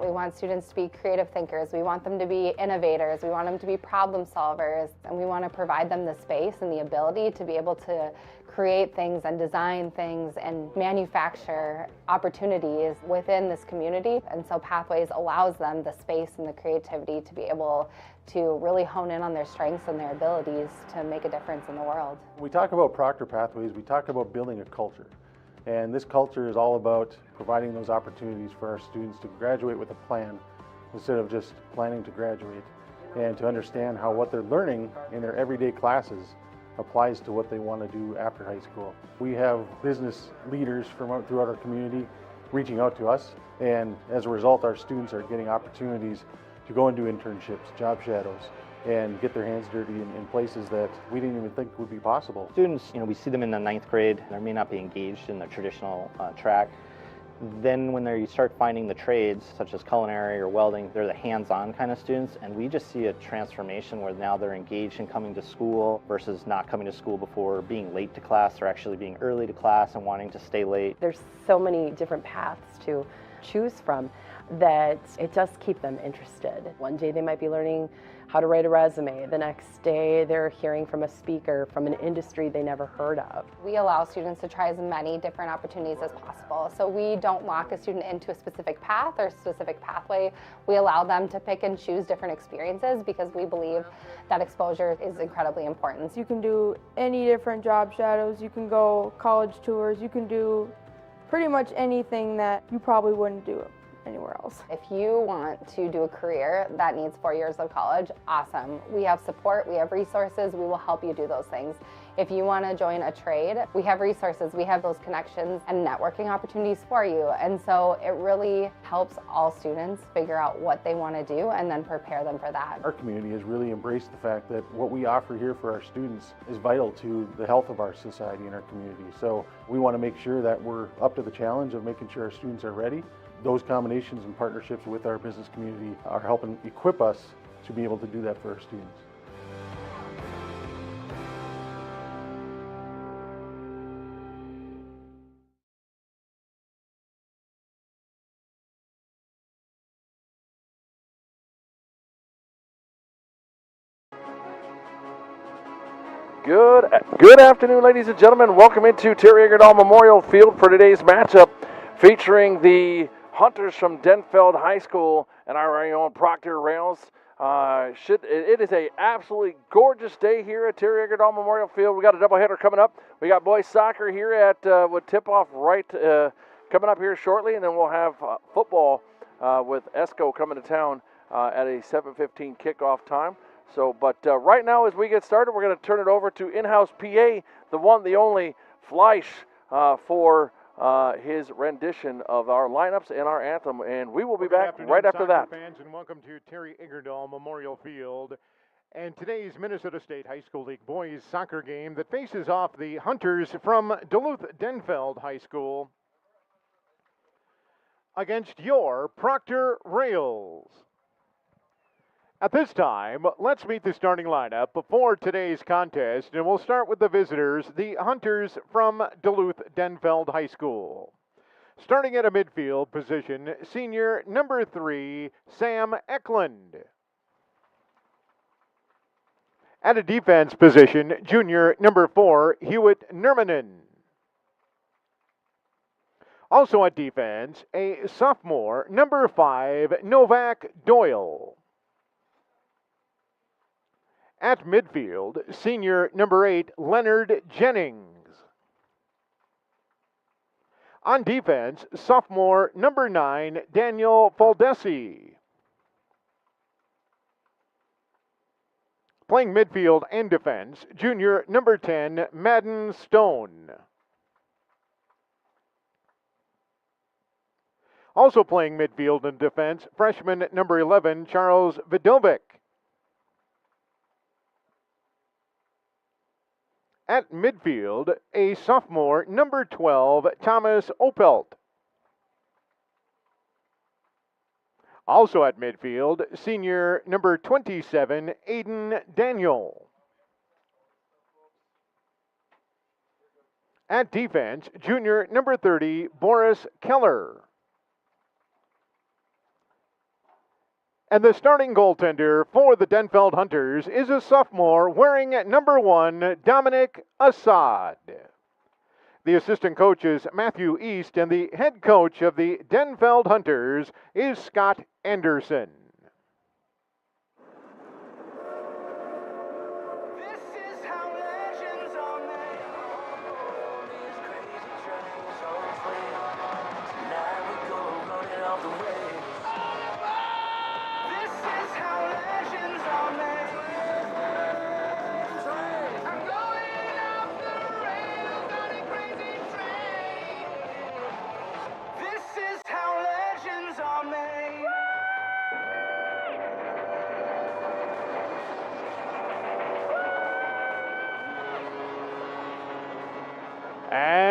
We want students to be creative thinkers. We want them to be innovators. We want them to be problem solvers. And we want to provide them the space and the ability to be able to create things and design things and manufacture opportunities within this community. And so Pathways allows them the space and the creativity to be able to really hone in on their strengths and their abilities to make a difference in the world. When we talk about Proctor Pathways, we talk about building a culture. And this culture is all about providing those opportunities for our students to graduate with a plan instead of just planning to graduate, and to understand how what they're learning in their everyday classes applies to what they want to do after high school. We have business leaders from throughout our community reaching out to us, and as a result our students are getting opportunities to go and do internships, job shadows, and get their hands dirty in places that we didn't even think would be possible. Students, we see them in the 9th grade. They may not be engaged in the traditional track. Then when you start finding the trades, such as culinary or welding, they're the hands-on kind of students, and we just see a transformation where now they're engaged in coming to school versus not coming to school before, being late to class, or actually being early to class and wanting to stay late. There's so many different paths to choose from that it does keep them interested. One day they might be learning how to write a resume. The next day they're hearing from a speaker from an industry they never heard of. We allow students to try as many different opportunities as possible. So we don't lock a student into a specific path or specific pathway. We allow them to pick and choose different experiences because we believe that exposure is incredibly important. You can do any different job shadows, you can go college tours, you can do pretty much anything that you probably wouldn't do anywhere else. If you want to do a career that needs 4 years of college, awesome. We have support, we have resources, we will help you do those things. If you want to join a trade, we have resources, we have those connections and networking opportunities for you. And so it really helps all students figure out what they want to do and then prepare them for that. Our community has really embraced the fact that what we offer here for our students is vital to the health of our society and our community. So we want to make sure that we're up to the challenge of making sure our students are ready. Those combinations and partnerships with our business community are helping equip us to be able to do that for our students. Good afternoon, ladies and gentlemen. Welcome into Terry Egerdahl Memorial Field for today's matchup featuring the Hunters from Denfeld High School and our very own Proctor Rails. It is a absolutely gorgeous day here at Terry Egerdahl Memorial Field. We got a doubleheader coming up. We got boys soccer here at would tip off right coming up here shortly, and then we'll have football with ESCO coming to town at a 7:15 kickoff time. So, but right now, as we get started, we're going to turn it over to in-house PA, the one, the only, Fleisch, for his rendition of our lineups and our anthem, and we will be back right after that. Fans, and welcome to Terry Egerdahl Memorial Field and today's Minnesota State High School League boys soccer game that faces off the Hunters from Duluth Denfeld High School against your Proctor Rails. At this time, let's meet the starting lineup for today's contest, and we'll start with the visitors, the Hunters from Duluth Denfeld High School. Starting at a midfield position, senior number 3, Sam Eklund. At a defense position, junior number 4, Hewitt Nurmanen. Also at defense, a sophomore, number 5, Novak Doyle. At midfield, senior number 8, Leonard Jennings. On defense, sophomore number 9, Daniel Faldesi. Playing midfield and defense, junior number 10, Madden Stone. Also playing midfield and defense, freshman number 11, Charles Vidovic. At midfield, a sophomore, number 12, Thomas Opelt. Also at midfield, senior number 27, Aiden Daniel. At defense, junior number 30, Boris Keller. And the starting goaltender for the Denfeld Hunters is a sophomore wearing number 1, Dominic Assad. The assistant coach is Matthew East, and the head coach of the Denfeld Hunters is Scott Anderson.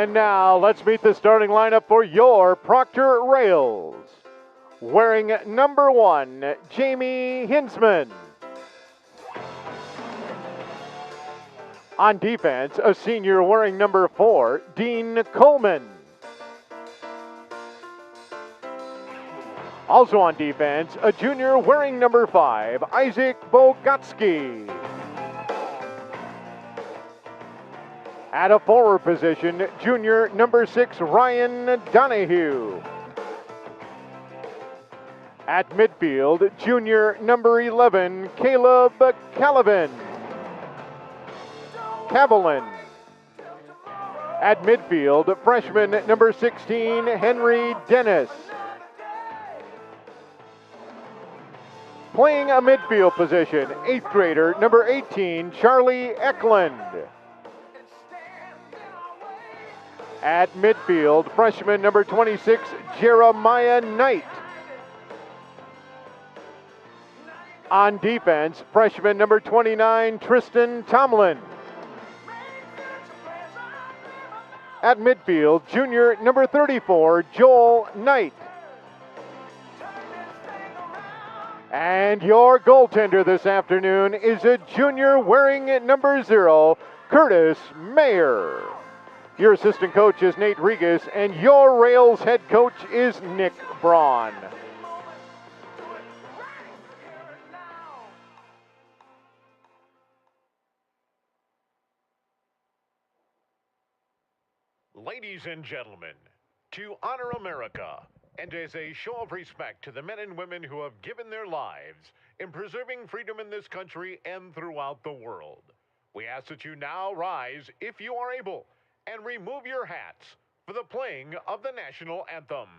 And now let's meet the starting lineup for your Proctor Rails. Wearing number 1, Jamie Hinsman. On defense, a senior wearing number 4, Dean Coleman. Also on defense, a junior wearing number 5, Isaac Bogotsky. At a forward position, junior number 6, Ryan Donahue. At midfield, junior number 11, Caleb Calavan. At midfield, freshman number 16, Henry Dennis. Playing a midfield position, 8th grader number 18, Charlie Eklund. At midfield, freshman number 26, Jeremiah Knight. On defense, freshman number 29, Tristan Tomlin. At midfield, junior number 34, Joel Knight. And your goaltender this afternoon is a junior wearing number 0, Curtis Mayer. Your assistant coach is Nate Regas, and your Rails head coach is Nick Braun. Ladies and gentlemen, to honor America, and as a show of respect to the men and women who have given their lives in preserving freedom in this country and throughout the world, we ask that you now rise, if you are able, and remove your hats for the playing of the national anthem.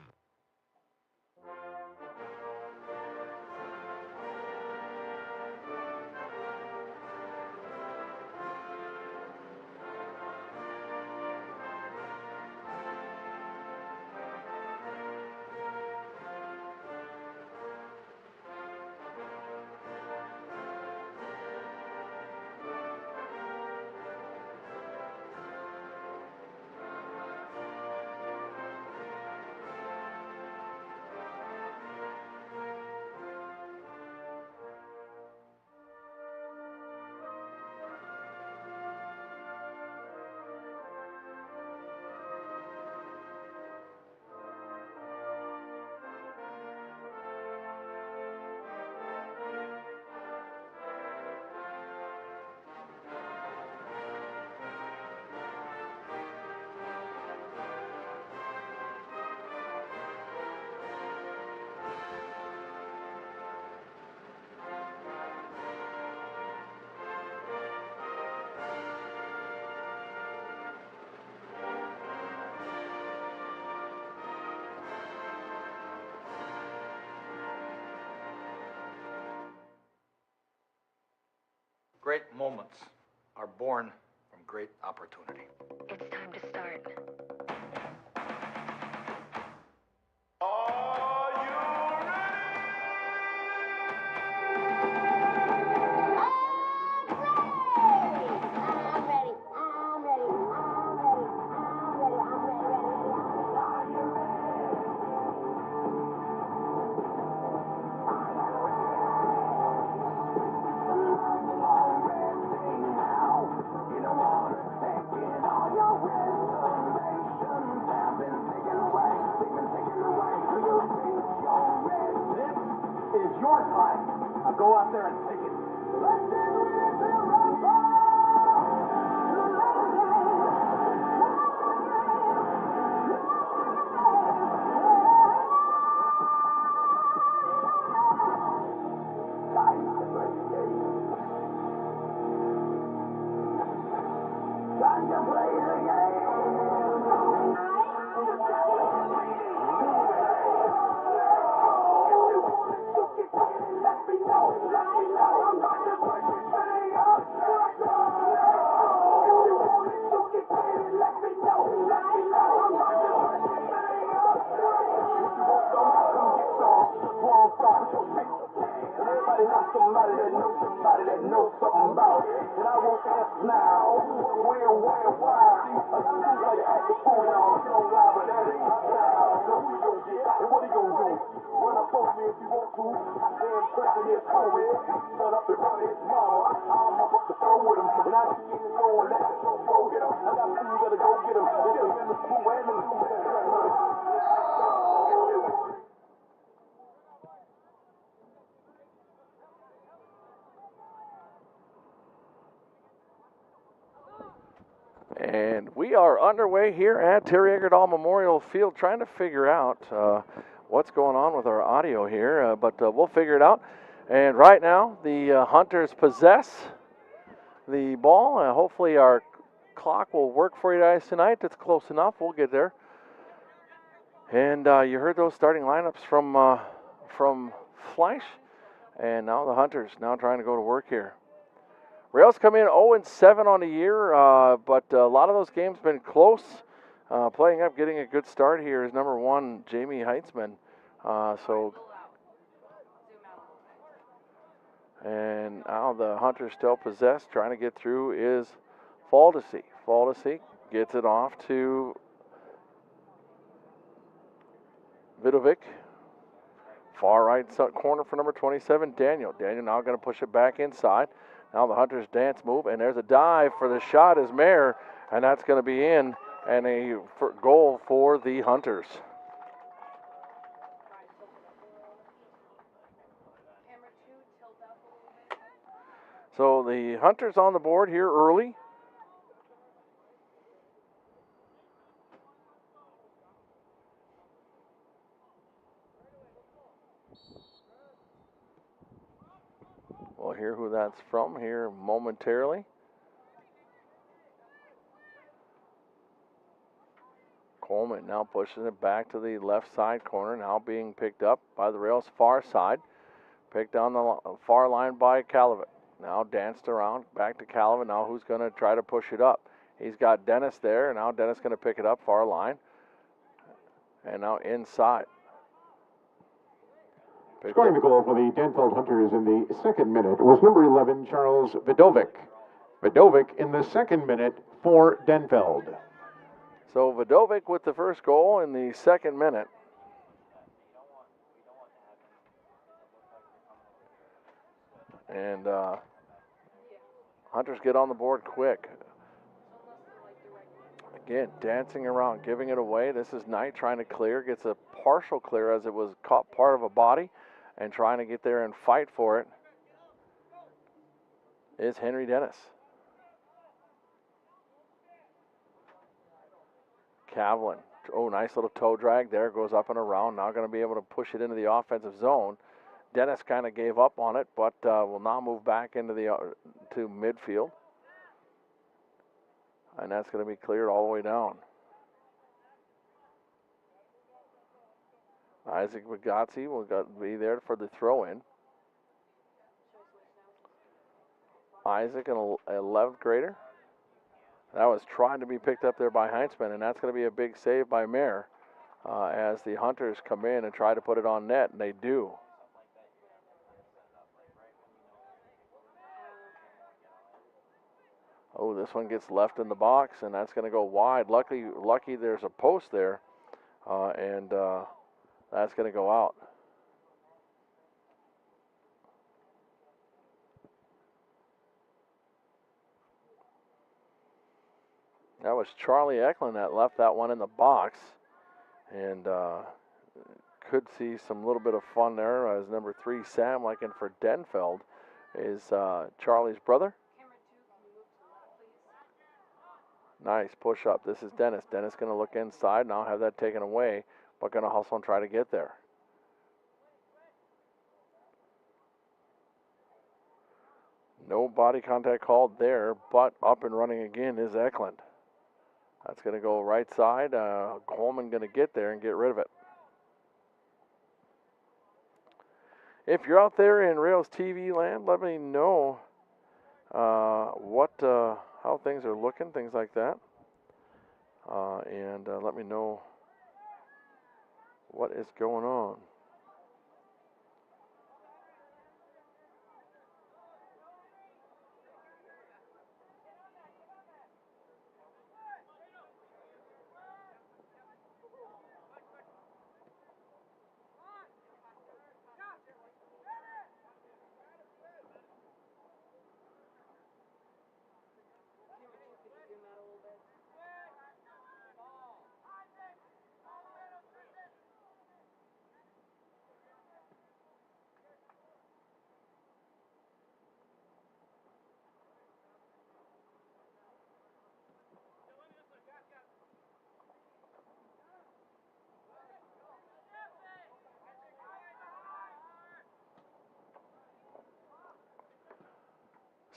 Great moments are born from great opportunity. It's time to start. start line. Now go out there and take it. Somebody that knows something about it. And I won't ask now, where, why? I just like to act the fool now. You don't lie, but that ain't my style. So what he gonna get? And what he gonna do? Run up on me if you want to. I am pressing his homie. Shut up and run his mama. I'm up the floor with him. And I just get it going. Let the go get him. I got fools that'll go get him. They just in the school and the school that's right with him. And we are underway here at Terry Eggerdahl Memorial Field trying to figure out what's going on with our audio here, but we'll figure it out. And right now, the Hunters possess the ball. Hopefully our clock will work for you guys tonight. It's close enough. We'll get there. And you heard those starting lineups from Fleisch. And now the Hunters now trying to go to work here. Rails come in 0-7 on the year, but a lot of those games been close. Playing up, getting a good start here is number 1, Jamie Heitzman. And now the Hunters still possess, trying to get through is Faldesi. Faldesi gets it off to Vidovic. Far right corner for number 27, Daniel. Daniel now going to push it back inside. Now the Hunters dance move, and there's a dive for the shot is Mayer, and that's going to be in, and a goal for the Hunters. So the Hunters on the board here early. We'll hear who that's from here momentarily. Coleman now pushes it back to the left side corner, now being picked up by the Rails far side. Picked on the far line by Calavit. Now danced around, back to Calavit. Now who's going to try to push it up? He's got Dennis there, and now Dennis going to pick it up far line. And now inside. Scoring the goal for the Denfeld Hunters in the second minute was number 11, Charles Vidovic. Vidovic in the second minute for Denfeld. So Vidovic with the first goal in the second minute. And Hunters get on the board quick. Again, dancing around, giving it away. This is Knight trying to clear, gets a partial clear as it was caught part of a body, and trying to get there and fight for it is Henry Dennis. Cavlin, oh, nice little toe drag there, goes up and around, now going to be able to push it into the offensive zone. Dennis kind of gave up on it, but will now move back into the to midfield. And that's going to be cleared all the way down. Isaac Bugazzi will be there for the throw-in. Isaac, an 11th grader. That was trying to be picked up there by Heinzman, and that's going to be a big save by Mayer as the Hunters come in and try to put it on net, and they do. Oh, this one gets left in the box, and that's going to go wide. Lucky there's a post there, and that's going to go out. That was Charlie Eklund that left that one in the box, and could see some little bit of fun there as number 3, Sam, like in for Denfeld, is Charlie's brother. Nice push up. This is Dennis. Dennis going to look inside. Now have that taken away, but going to hustle and try to get there. No body contact called there, but up and running again is Eklund. That's going to go right side. Coleman going to get there and get rid of it. If you're out there in Rails TV land, let me know how things are looking, things like that. And let me know what is going on.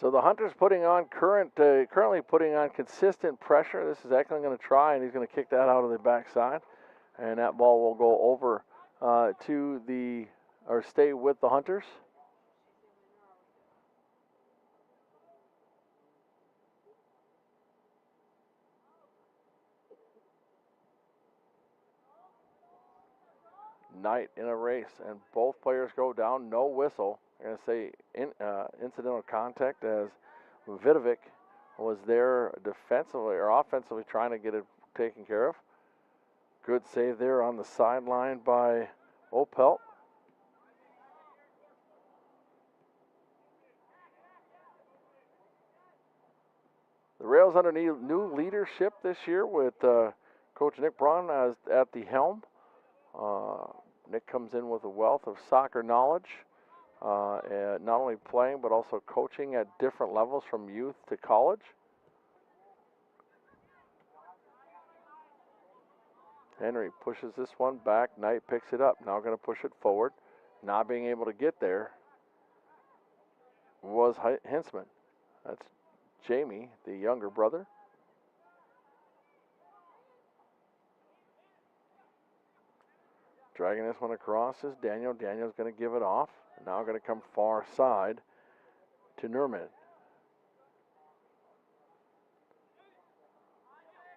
So the Hunters currently putting on consistent pressure. This is Eklund going to try, and he's going to kick that out of the backside. And that ball will go over stay with the Hunters. Knight in a race, and both players go down, no whistle. I'm going to say incidental contact as Vidovic was there defensively or offensively trying to get it taken care of. Good save there on the sideline by Opelt. The Rails under new leadership this year with Coach Nick Braun at the helm. Nick comes in with a wealth of soccer knowledge, and not only playing but also coaching at different levels from youth to college. Henry pushes this one back. Knight picks it up. Now going to push it forward. Not being able to get there was Hinsman. That's Jamie, the younger brother. Dragging this one across is Daniel. Daniel's going to give it off. Now going to come far side to Nerman.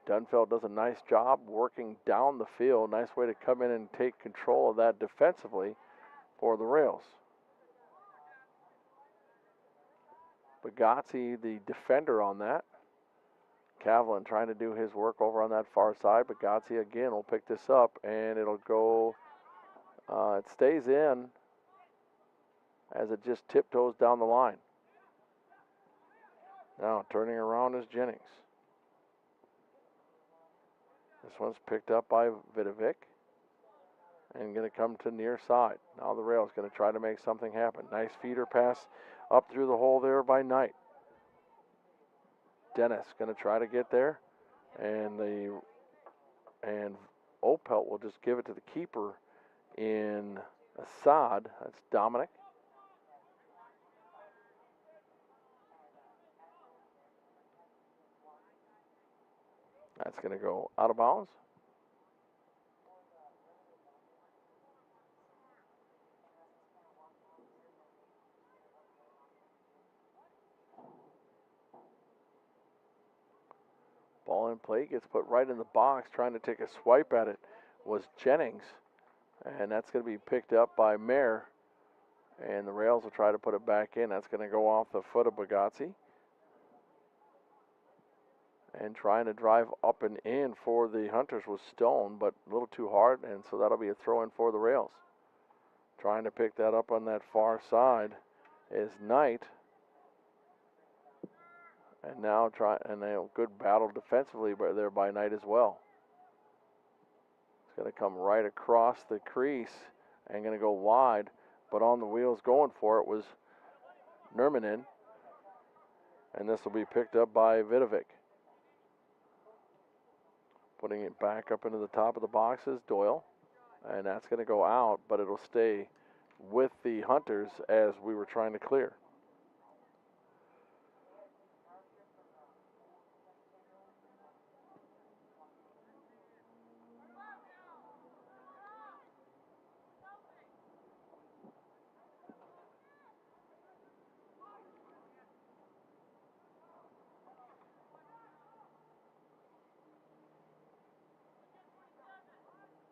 Denfeld does a nice job working down the field. Nice way to come in and take control of that defensively for the Rails. Bagazzi, the defender on that. Cavlin trying to do his work over on that far side. Bagazzi again will pick this up, and it'll go. It stays in as it just tiptoes down the line. Now turning around is Jennings. This one's picked up by Vidovic and going to come to near side. Now the Rail's going to try to make something happen. Nice feeder pass up through the hole there by Knight. Dennis going to try to get there, and Opelt will just give it to the keeper in Assad. That's Dominic. That's going to go out of bounds. Ball in play, gets put right in the box. Trying to take a swipe at it was Jennings. And that's going to be picked up by Mayer. And the Rails will try to put it back in. That's going to go off the foot of Bagazzi. And trying to drive up and in for the Hunters was Stone, but a little too hard, and so that'll be a throw-in for the Rails. Trying to pick that up on that far side is Knight. And now a good battle defensively there by Knight as well. It's going to come right across the crease and going to go wide, but on the wheels going for it was Nurminen, and this will be picked up by Vidovic. Putting it back up into the top of the box is Doyle, and that's going to go out, but it'll stay with the Hunters as we were trying to clear.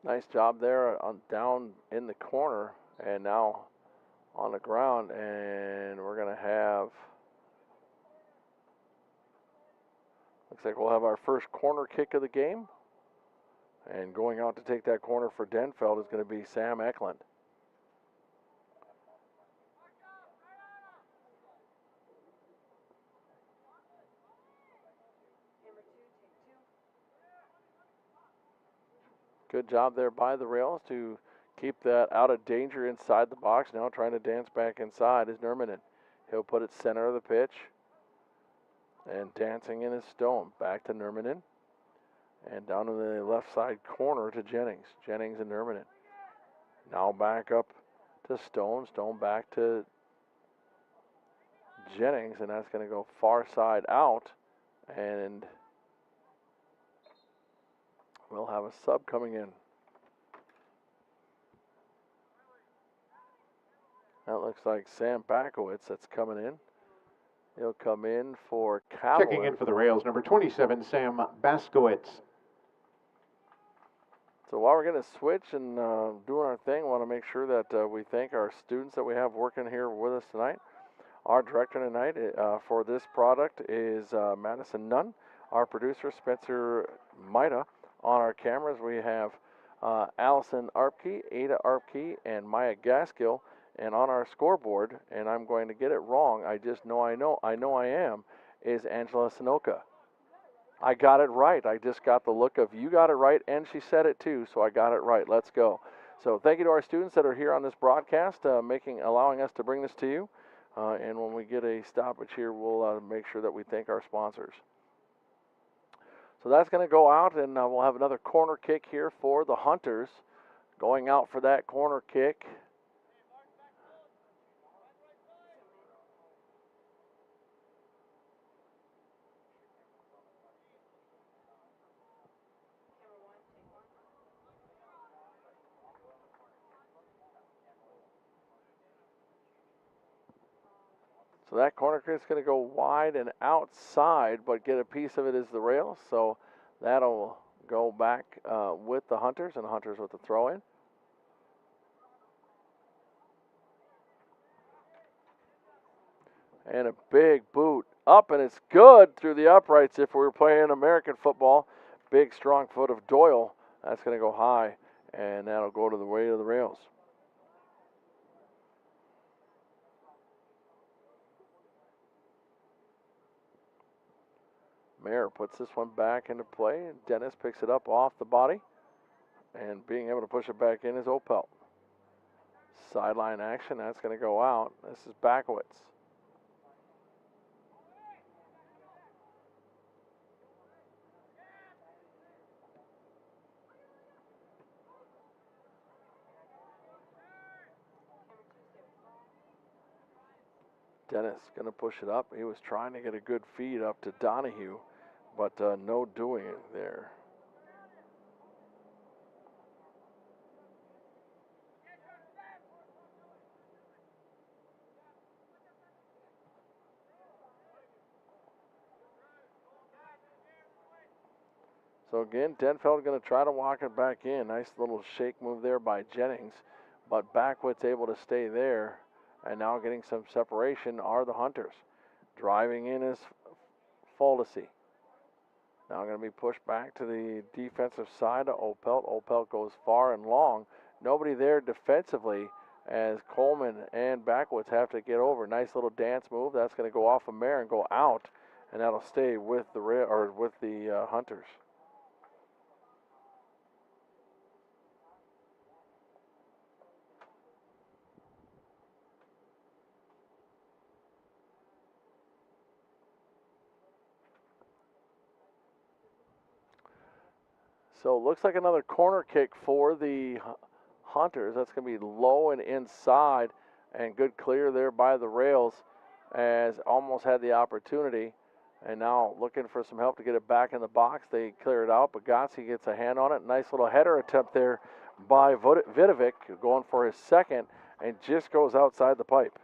Nice job there on down in the corner, and now on the ground, and we're going to have, looks like we'll have our first corner kick of the game, and going out to take that corner for Denfeld is going to be Sam Eklund. Good job there by the rails to keep that out of danger inside the box. Now trying to dance back inside is Nurminen. He'll put it center of the pitch. And dancing in his Stone. Back to Nurminen. And down in the left side corner to Jennings. Jennings and Nurminen. Now back up to Stone. Stone back to Jennings. And that's going to go far side out. And we'll have a sub coming in. That looks like Sam Bakowitz that's coming in. He'll come in for Cavalin. Checking in for the Rails, number 27, Sam Baskowitz. So while we're going to switch and doing our thing, I want to make sure that we thank our students that we have working here with us tonight. Our director tonight for this product is Madison Nunn. Our producer, Spencer Maida. On our cameras, we have Allison Arpke, Ada Arpke, and Maya Gaskill. And on our scoreboard, and I'm going to get it wrong, I am, is Angela Sanoka. I got it right. I just got the look of you got it right, and she said it too, so I got it right. Let's go. So thank you to our students that are here on this broadcast, allowing us to bring this to you. And when we get a stoppage here, we'll make sure that we thank our sponsors. So that's going to go out, and we'll have another corner kick here for the Hunters. Going out for that corner kick. So that corner kick is going to go wide and outside, but get a piece of it is the rail. So that'll go back with the Hunters, and the Hunters with the throw in. And a big boot up, and it's good through the uprights if we were playing American football. Big, strong foot of Doyle. That's going to go high, and that'll go to the way of the rails. Mayer puts this one back into play, and Dennis picks it up off the body, and being able to push it back in is Opelt. Sideline action, that's going to go out. This is Bakowitz. Dennis going to push it up. He was trying to get a good feed up to Donahue, but no doing it there. So again, Denfeld going to try to walk it back in. Nice little shake move there by Jennings, but Bakowitz able to stay there. And now getting some separation are the Hunters. Driving in is Foldesy. Now going to be pushed back to the defensive side of Opelt. Opelt goes far and long. Nobody there defensively as Coleman and Bakowitz have to get over. Nice little dance move. That's going to go off of Mayer and go out, and that'll stay with the Hunters. So it looks like another corner kick for the Hunters. That's going to be low and inside, and good clear there by the rails, as almost had the opportunity. And now looking for some help to get it back in the box. They clear it out, but Gotsi gets a hand on it. Nice little header attempt there by Vidovic, going for his second, and just goes outside the pipe.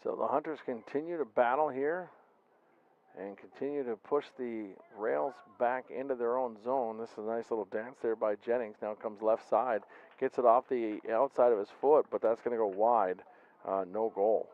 So the Hunters continue to battle here and continue to push the rails back into their own zone. This is a nice little dance there by Jennings. Now comes left side, gets it off the outside of his foot, but that's going to go wide. No goal.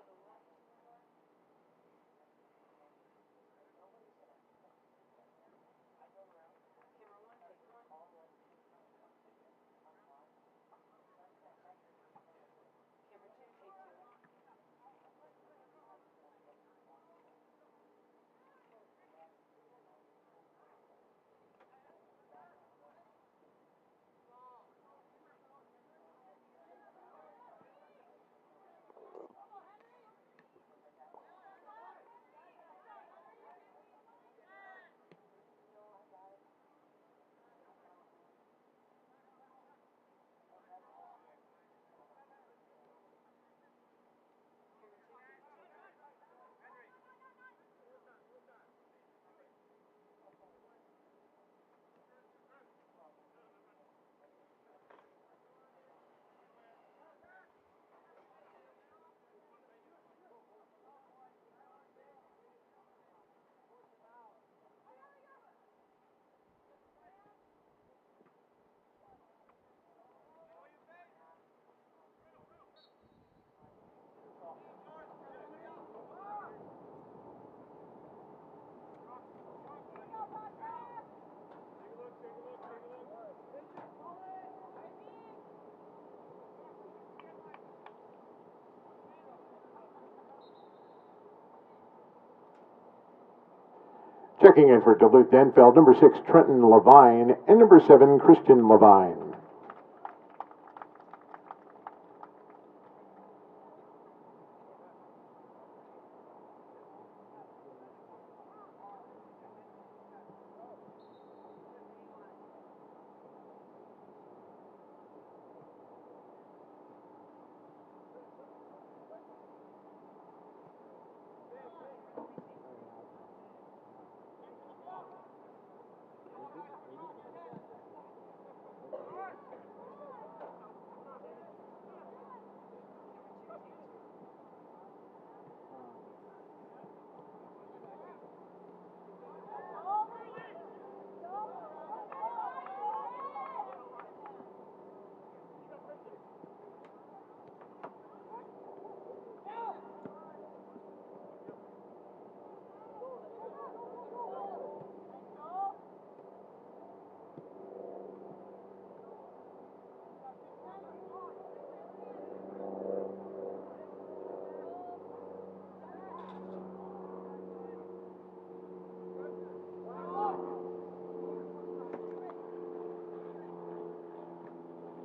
Checking in for Duluth Denfeld, number 6, Trenton Levine, and number 7, Christian Levine.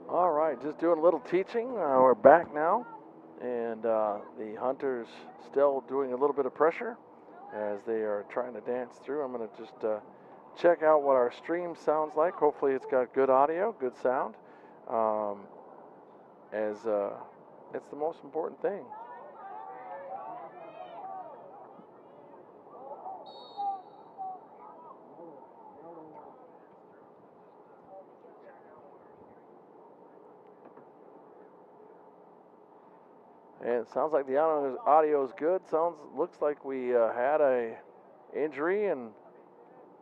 All right, just doing a little teaching. We're back now, and the Hunters still doing a little bit of pressure as they are trying to dance through. I'm going to just check out what our stream sounds like. Hopefully it's got good audio, good sound. as it's the most important thing. And it sounds like the audio is good. Looks like we had a injury and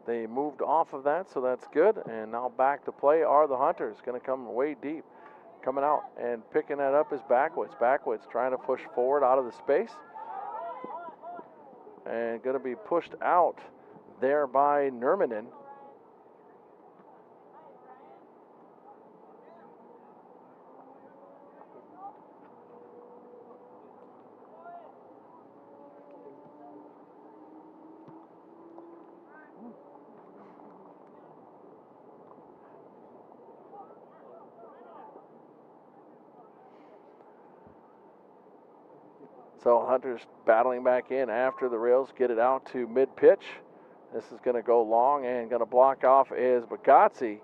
they moved off of that, so that's good. And now back to play are the Hunters. Going to come way deep. Coming out and picking that up is Backwoods. Backwoods trying to push forward out of the space. And going to be pushed out there by Nurminen. So Hunters battling back in after the Rails get it out to mid-pitch. This is going to go long, and going to block off is Bagazzi.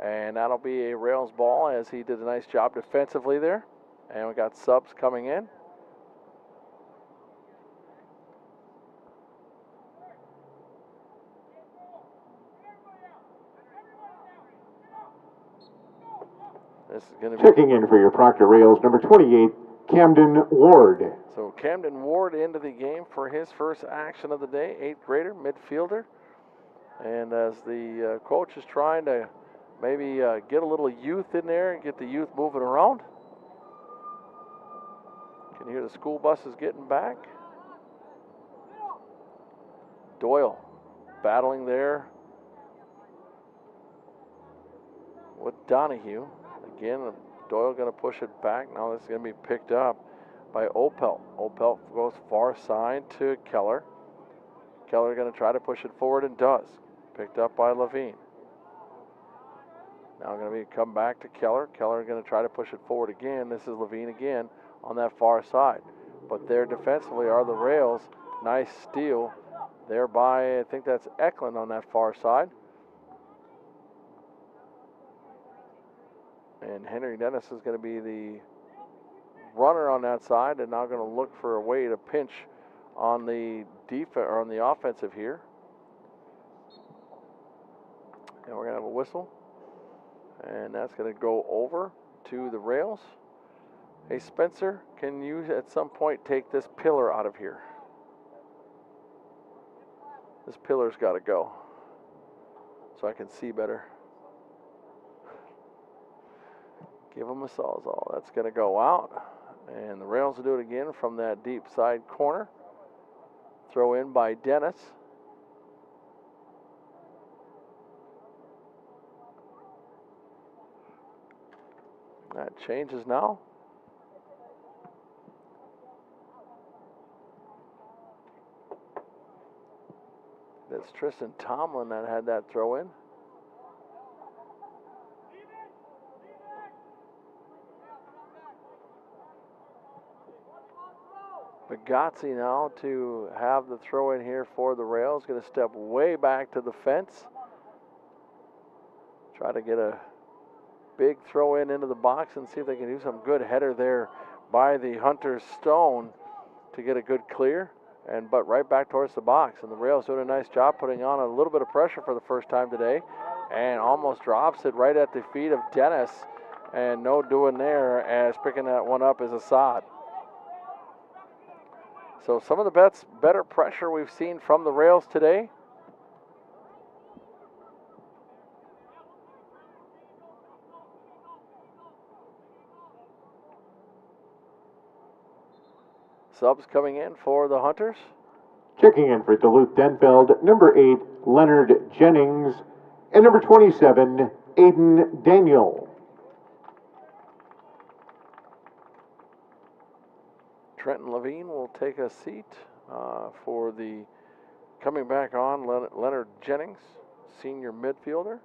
And that'll be a Rails ball as he did a nice job defensively there. And we got subs coming in. This is going to be checking in for your Proctor Rails, number 28, Camden Ward. So Camden Ward into the game for his first action of the day, 8th grader, midfielder. And as the coach is trying to maybe get a little youth in there and get the youth moving around. Can hear the school buses getting back. Doyle battling there with Donahue. Again, Doyle going to push it back. Now this is going to be picked up by Opelt. Opelt goes far side to Keller. Keller going to try to push it forward and does. Picked up by Levine. Now going to be come back to Keller. Keller going to try to push it forward again. This is Levine again on that far side. But there defensively are the Rails. Nice steal there by, I think that's Eklund on that far side. And Henry Dennis is going to be the runner on that side, and now going to look for a way to pinch on the defense or on the offensive here. And we're going to have a whistle, and that's going to go over to the Rails. Hey Spencer, can you at some point take this pillar out of here? This pillar's got to go so I can see better. Give them a sawzall. That's going to go out. And the Rails will do it again from that deep side corner. Throw in by Dennis. That changes now. That's Tristan Tomlin that had that throw in. Bagazzi now to have the throw in here for the Rails. Going to step way back to the fence. Try to get a big throw in into the box and see if they can do some good header there by the Hunter Stone to get a good clear. But right back towards the box. And the Rails doing a nice job putting on a little bit of pressure for the first time today. And almost drops it right at the feet of Dennis. And no doing there, as picking that one up is Assad. So some of the better pressure we've seen from the Rails today. Subs coming in for the Hunters. Checking in for Duluth Denfeld, number 8, Leonard Jennings, and number 27, Aiden Daniel. Trenton Levine will take a seat for the coming back on Leonard Jennings, senior midfielder.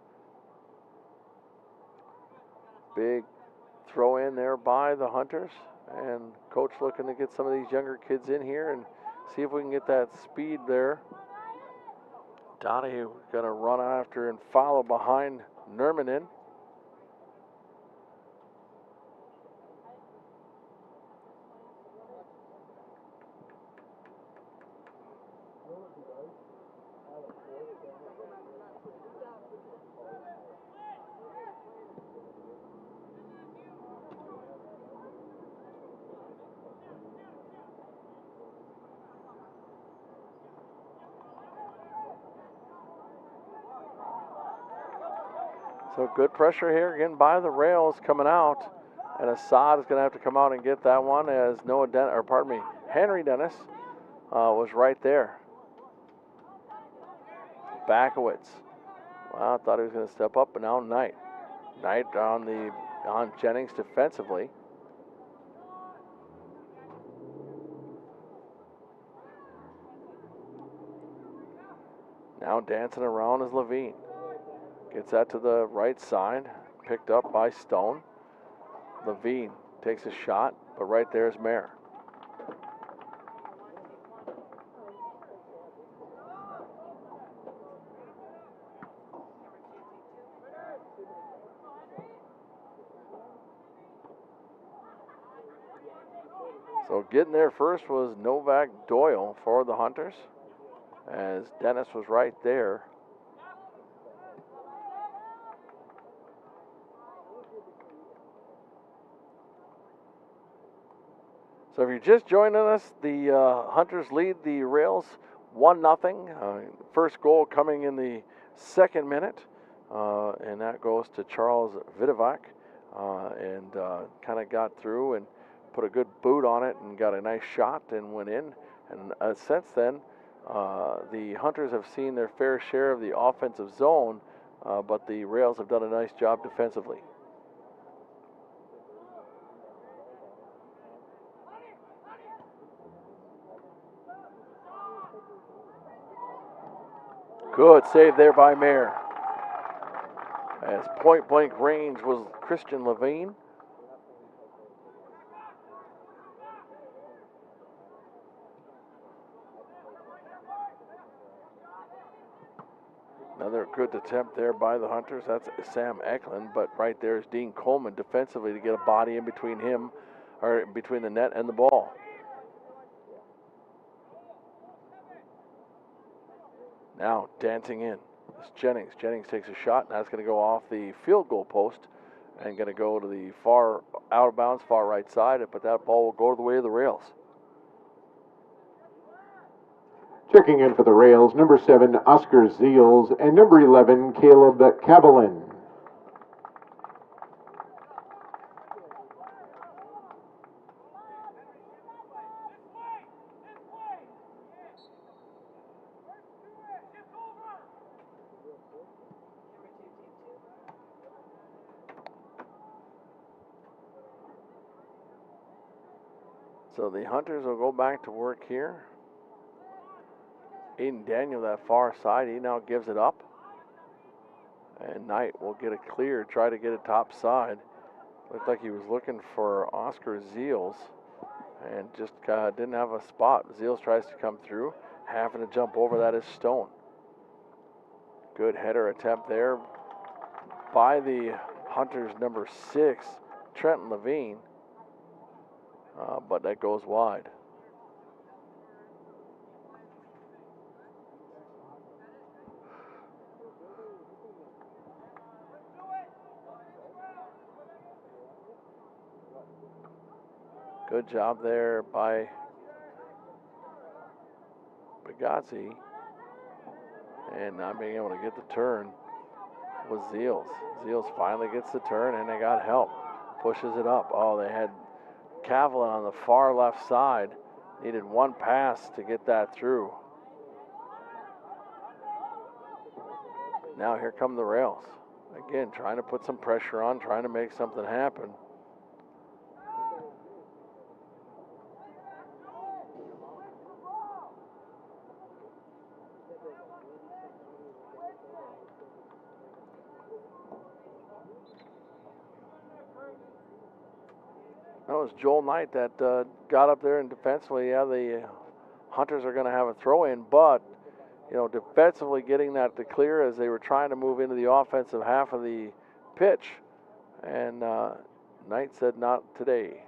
Big throw in there by the Hunters, and coach looking to get some of these younger kids in here and see if we can get that speed there. Donahue going to run after and follow behind Nurminen. So good pressure here again by the rails coming out. And Assad is going to have to come out and get that one as Henry Dennis was right there. Backowitz. Well, I thought he was going to step up, but now Knight. Knight on Jennings defensively. Now dancing around is Levine. Gets that to the right side. Picked up by Stone. Levine takes a shot, but right there is Mayer. So getting there first was Novak Doyle for the Hunters, as Dennis was right there. So if you're just joining us, the Hunters lead the Rails 1-0. First goal coming in the second minute, and that goes to Charles Vidovac, and kind of got through and put a good boot on it and got a nice shot and went in. And since then, the Hunters have seen their fair share of the offensive zone, but the Rails have done a nice job defensively. Good save there by Mayer. As point-blank range was Christian Levine. Another good attempt there by the Hunters. That's Sam Eklund, but right there is Dean Coleman defensively to get a body in between him, or between the net and the ball. Now dancing in. It's Jennings. Jennings takes a shot, and that's going to go off the field goal post and going to go to the far out of bounds, far right side, but that ball will go to the way of the Rails. Checking in for the Rails, number 7, Oscar Ziels, and number 11, Caleb Cavalin. So the Hunters will go back to work here. Aiden Daniel, that far side, he now gives it up. And Knight will get it clear, try to get it top side. Looked like he was looking for Oscar Ziels and just didn't have a spot. Ziels tries to come through, having to jump over that is Stone. Good header attempt there by the Hunters number 6, Trenton Levine. But that goes wide. Good job there by Bugazzi. And not being able to get the turn was Ziels. Ziels finally gets the turn, and they got help. Pushes it up. Oh, they had Cavalin on the far left side. Needed one pass to get that through. Now here come the Rails. Again, trying to put some pressure on, trying to make something happen. That was Joel Knight that got up there and defensively, yeah, the Hunters are going to have a throw in, but, you know, defensively getting that to clear as they were trying to move into the offensive half of the pitch. And Knight said, not today.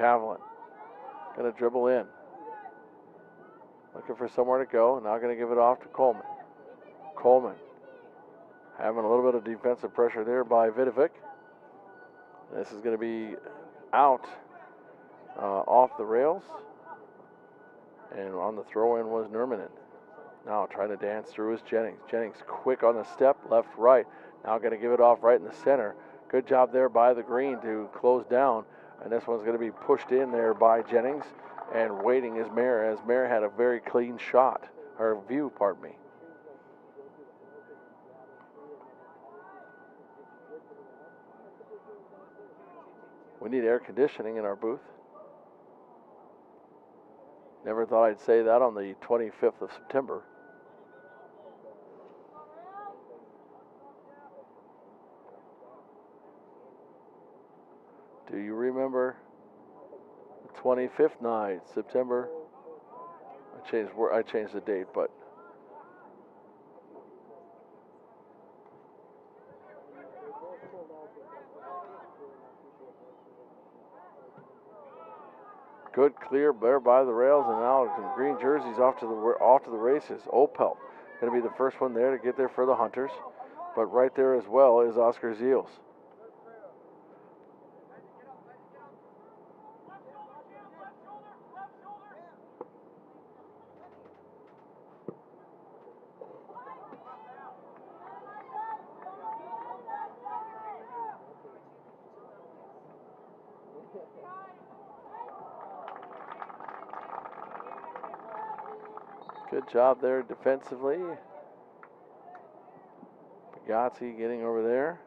Cavlin going to dribble in. Looking for somewhere to go. Now going to give it off to Coleman. Coleman having a little bit of defensive pressure there by Vidovic. This is going to be out off the rails. And on the throw-in was Nurmanen. Now trying to dance through is Jennings. Jennings quick on the step, left, right. Now going to give it off right in the center. Good job there by the green to close down. And this one's going to be pushed in there by Jennings. And waiting is Mayer, as Mayer had a very clean shot, or view, pardon me. We need air conditioning in our booth. Never thought I'd say that on the 25th of September. Do you remember the 25th night, September? I changed the date, but good clear there by the rails, and now the green jerseys off to the races. Opel going to be the first one there to get there for the Hunters, but right there as well is Oscar Ziels. Good job there defensively. Pagazzi getting over there.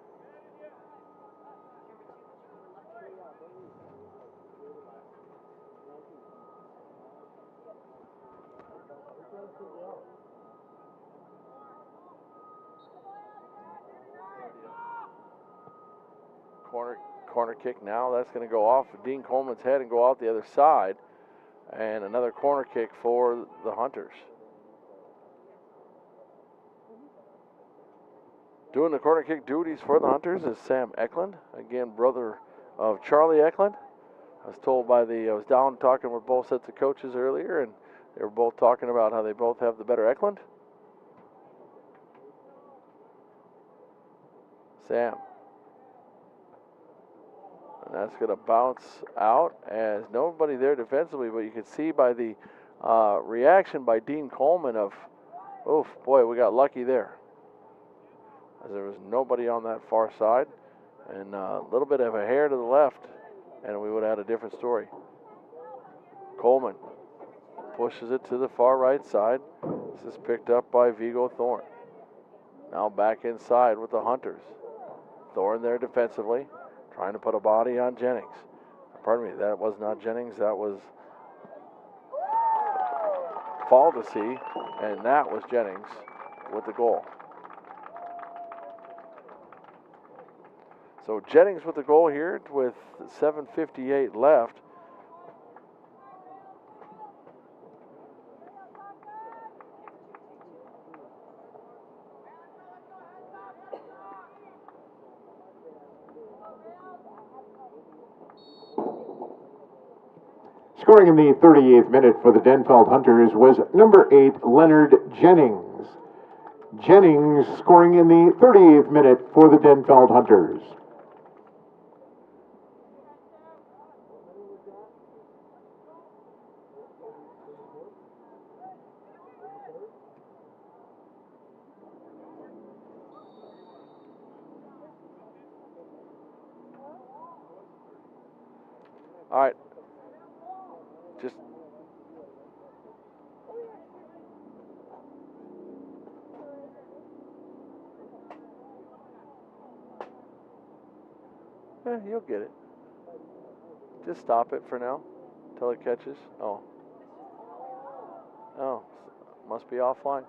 Corner kick now. That's going to go off of Dean Coleman's head and go out the other side. And another corner kick for the Hunters. Doing the corner kick duties for the Hunters is Sam Eklund, again brother of Charlie Eklund. I was down talking with both sets of coaches earlier, and they were both talking about how they both have the better Eklund. Sam. And that's going to bounce out as nobody there defensively, but you can see by the reaction by Dean Coleman of, oof, boy, we got lucky there. As there was nobody on that far side, and a little bit of a hair to the left, and we would have had a different story. Coleman pushes it to the far right side. This is picked up by Vigo Thorne. Now back inside with the Hunters. Thorne there defensively, trying to put a body on Jennings. Pardon me, that was not Jennings, that was Faldesi, and that was Jennings with the goal. So Jennings with the goal here with 7:58 left. Scoring in the 38th minute for the Denfeld Hunters was number 8, Leonard Jennings. Jennings scoring in the 38th minute for the Denfeld Hunters. All right. Just you'll get it. Just stop it for now until it catches. Oh, must be offline.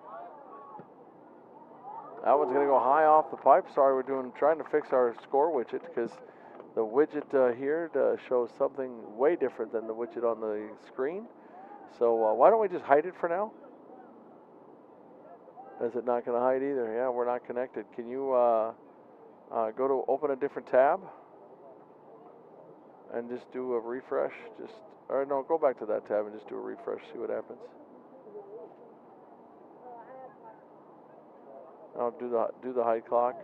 That one's going to go high off the pipe. Sorry, we're trying to fix our score widget because the widget here shows something way different than the widget on the screen. So why don't we just hide it for now? Is it not going to hide either? Yeah, we're not connected. Can you go to open a different tab? and just do a refresh. Or no, go back to that tab and just do a refresh, see what happens. Oh, do the height clock.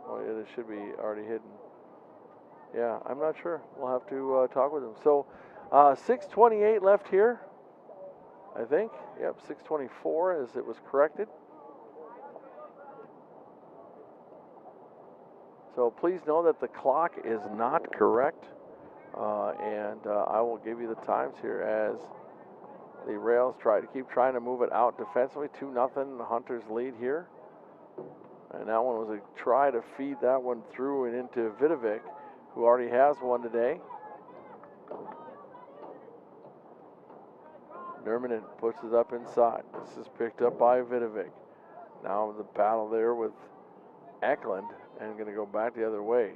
Oh yeah, this should be already hidden. Yeah, I'm not sure. We'll have to talk with them. So 6:28 left here, I think. Yep, 6:24 as it was corrected. So please know that the clock is not correct, and I will give you the times here as the Rails keep trying to move it out defensively. 2-0, the Hunters lead here. And that one was a try to feed that one through and into Vidovic, who already has one today. Nurminen puts it up inside. This is picked up by Vidovic. Now the battle there with Eklund, and going to go back the other way.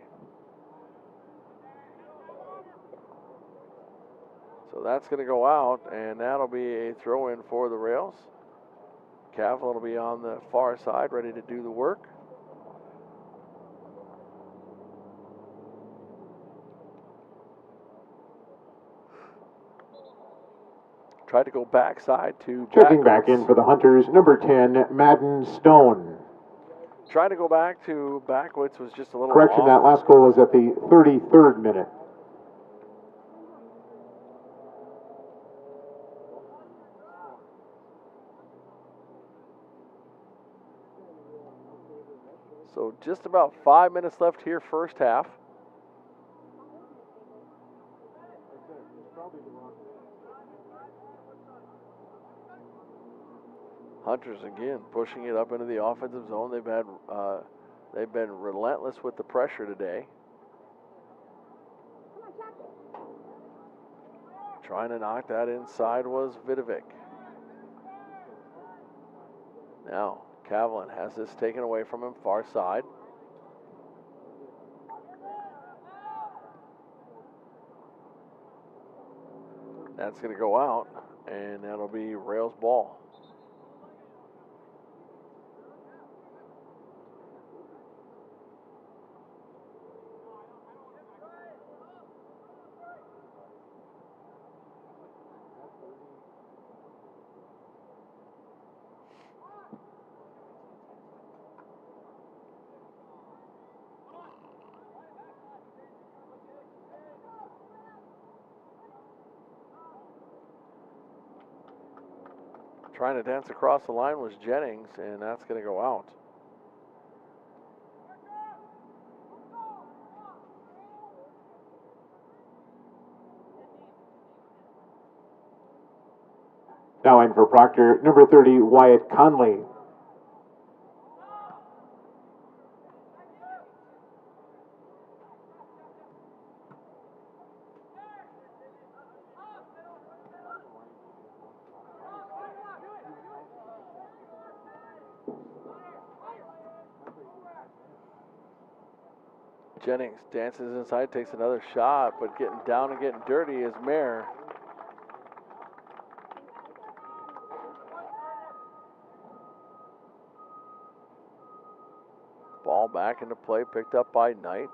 So that's going to go out, and that'll be a throw-in for the Rails. Cavlin will be on the far side, ready to do the work. Tried to go backside to Checking back in for the Hunters, number 10, Madden Stone. Trying to go back to Backwoods was just a little Correction, off. that last goal was at the 33rd minute. So just about 5 minutes left here, first half. Hunters again pushing it up into the offensive zone. They've been relentless with the pressure today. Trying to knock that inside was Vidovic. Now Cavlin has this taken away from him, far side. That's going to go out, and that'll be Rails ball. Trying to dance across the line was Jennings, and that's going to go out. Now in for Proctor, number 30, Wyatt Conley. Jennings dances inside, takes another shot, but getting down and getting dirty is Mayer. Ball back into play, picked up by Knight.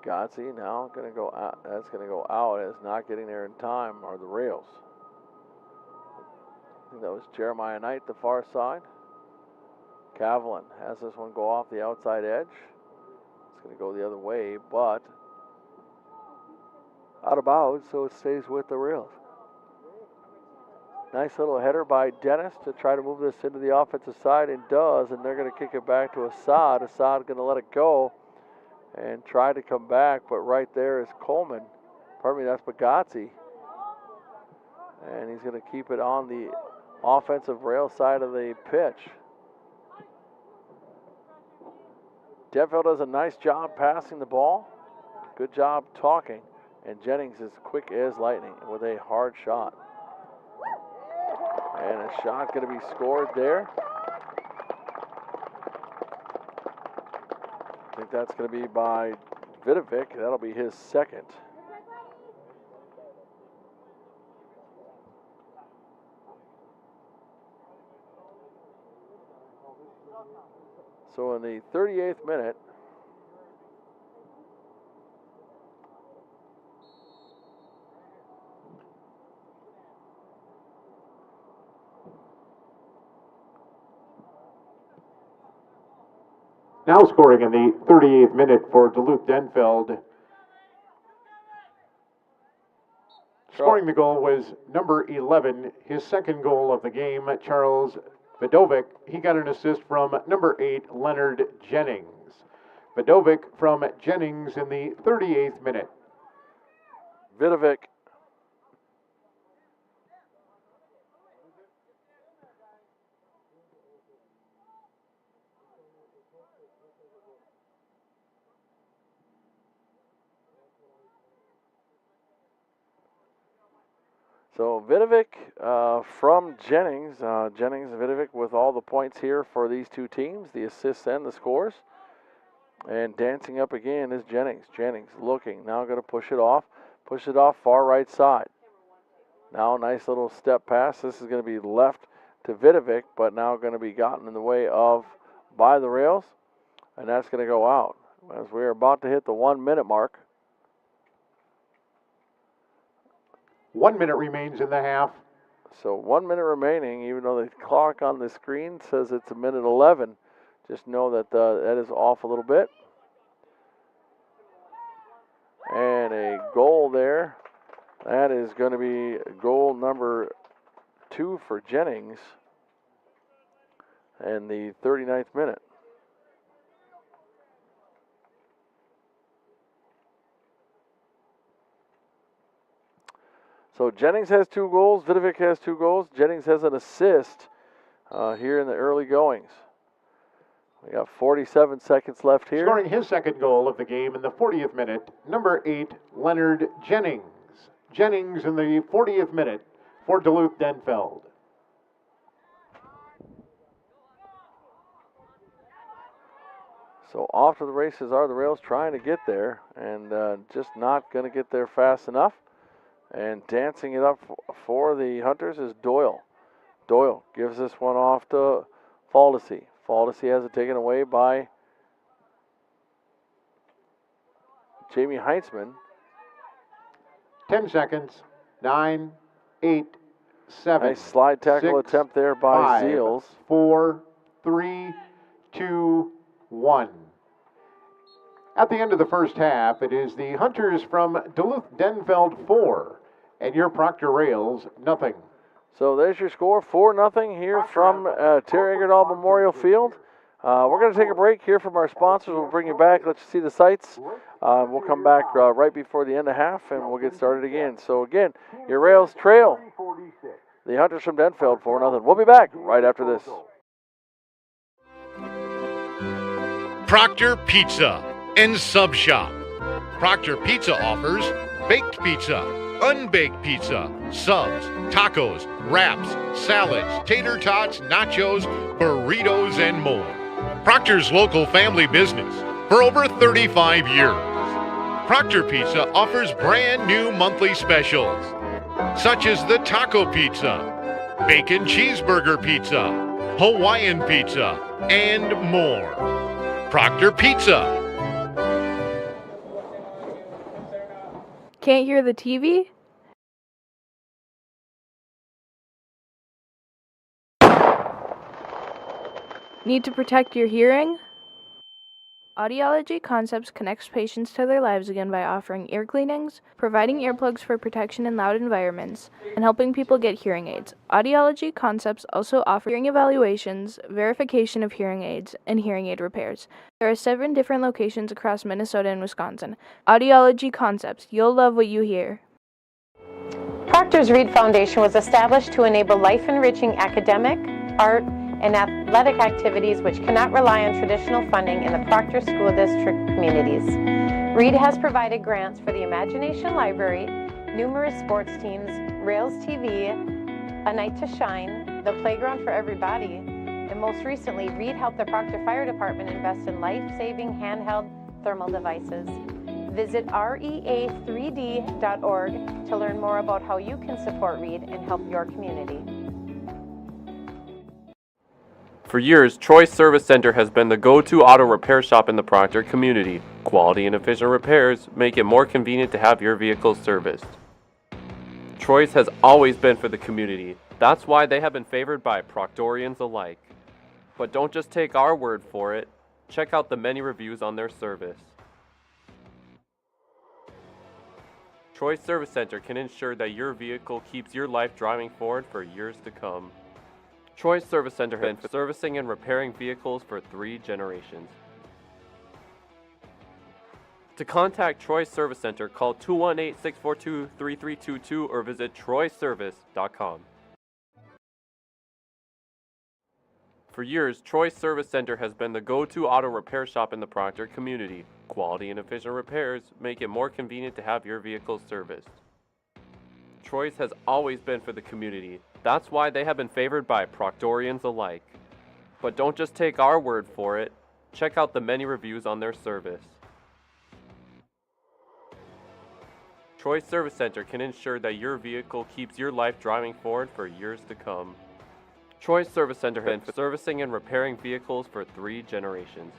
Gotzi now going to go out. That's going to go out as not getting there in time are the Rails. I think that was Jeremiah Knight, the far side. Cavlin has this one go off the outside edge. It's going to go the other way, but out of bounds, so it stays with the Rails. Nice little header by Dennis to try to move this into the offensive side, and does, and they're going to kick it back to Assad. Assad going to let it go and try to come back, but right there is Coleman. Pardon me, that's Bagazzi. And he's going to keep it on the offensive rail side of the pitch. Denfeld does a nice job passing the ball. Good job talking. And Jennings is quick as lightning with a hard shot. And a shot going to be scored there. I think that's going to be by Vidovic. That'll be his second. So in the 38th minute, Now scoring in the 38th minute for Duluth Denfeld. Scoring the goal was number 11, his second goal of the game, Charles Vidovic. He got an assist from number 8, Leonard Jennings. Vidovic from Jennings in the 38th minute. Vidovic. So Vidovic from Jennings. Jennings and Vidovic with all the points here for these two teams, the assists and the scores. And dancing up again is Jennings. Jennings looking, now going to push it off far right side. Now a nice little step pass. This is going to be left to Vidovic, but now going to be gotten in the way of by the rails. And that's going to go out as we're about to hit the 1 minute mark. 1 minute remains in the half. So 1 minute remaining, even though the clock on the screen says it's a minute 11. Just know that that is off a little bit. And a goal there. That is going to be goal number 2 for Jennings in the 39th minute. So Jennings has 2 goals, Vidovic has 2 goals. Jennings has an assist here in the early goings. We got 47 seconds left here. Scoring his second goal of the game in the 40th minute, number 8, Leonard Jennings. Jennings in the 40th minute for Duluth Denfeld. So off to the races are the rails, trying to get there and just not going to get there fast enough. And dancing it up for the Hunters is Doyle. Doyle gives this one off to Faldesi. Faldesi has it taken away by Jamie Heintzman. 10 seconds. 9, 8, 7. Nice slide tackle 6, attempt there by 5, Zeals. 4, 3, 2, 1. At the end of the first half, it is the Hunters from Duluth Denfeld 4 and your Proctor Rails nothing. So there's your score, 4-0 here from Terry Egerdahl Memorial Field. We're going to take a break here from our sponsors. We'll bring you back, let you see the sights. We'll come back right before the end of half, and we'll get started again. So again, your Rails trail the Hunters from Denfeld 4-0. We'll be back right after this. Proctor Pizza and Sub Shop. Proctor Pizza offers baked pizza, unbaked pizza, subs, tacos, wraps, salads, tater tots, nachos, burritos, and more. Proctor's local family business for over 35 years. Proctor Pizza offers brand new monthly specials, such as the taco pizza, bacon cheeseburger pizza, Hawaiian pizza, and more. Proctor Pizza. Can't hear the TV? Need to protect your hearing? Audiology Concepts connects patients to their lives again by offering ear cleanings, providing earplugs for protection in loud environments, and helping people get hearing aids. Audiology Concepts also offer hearing evaluations, verification of hearing aids, and hearing aid repairs. There are 7 different locations across Minnesota and Wisconsin. Audiology Concepts, you'll love what you hear. Proctor's Reed Foundation was established to enable life-enriching academic, art, and athletic activities which cannot rely on traditional funding in the Proctor School District communities. Reed has provided grants for the Imagination Library, numerous sports teams, Rails TV, A Night to Shine, the Playground for Everybody, and most recently, Reed helped the Proctor Fire Department invest in life-saving handheld thermal devices. Visit rea3d.org to learn more about how you can support Reed and help your community. For years, Choice Service Center has been the go-to auto repair shop in the Proctor community. Quality and efficient repairs make it more convenient to have your vehicle serviced. Choice has always been for the community. That's why they have been favored by Proctorians alike. But don't just take our word for it. Check out the many reviews on their service. Choice Service Center can ensure that your vehicle keeps your life driving forward for years to come. Choice Service Center has been servicing and repairing vehicles for 3 generations. To contact Choice Service Center, call 218-642-3322 or visit troyservice.com. For years, Choice Service Center has been the go-to auto repair shop in the Proctor community. Quality and efficient repairs make it more convenient to have your vehicle serviced. Choice has always been for the community. That's why they have been favored by Proctorians alike. But don't just take our word for it. Check out the many reviews on their service. Choice Service Center can ensure that your vehicle keeps your life driving forward for years to come. Choice Service Center has been servicing and repairing vehicles for 3 generations.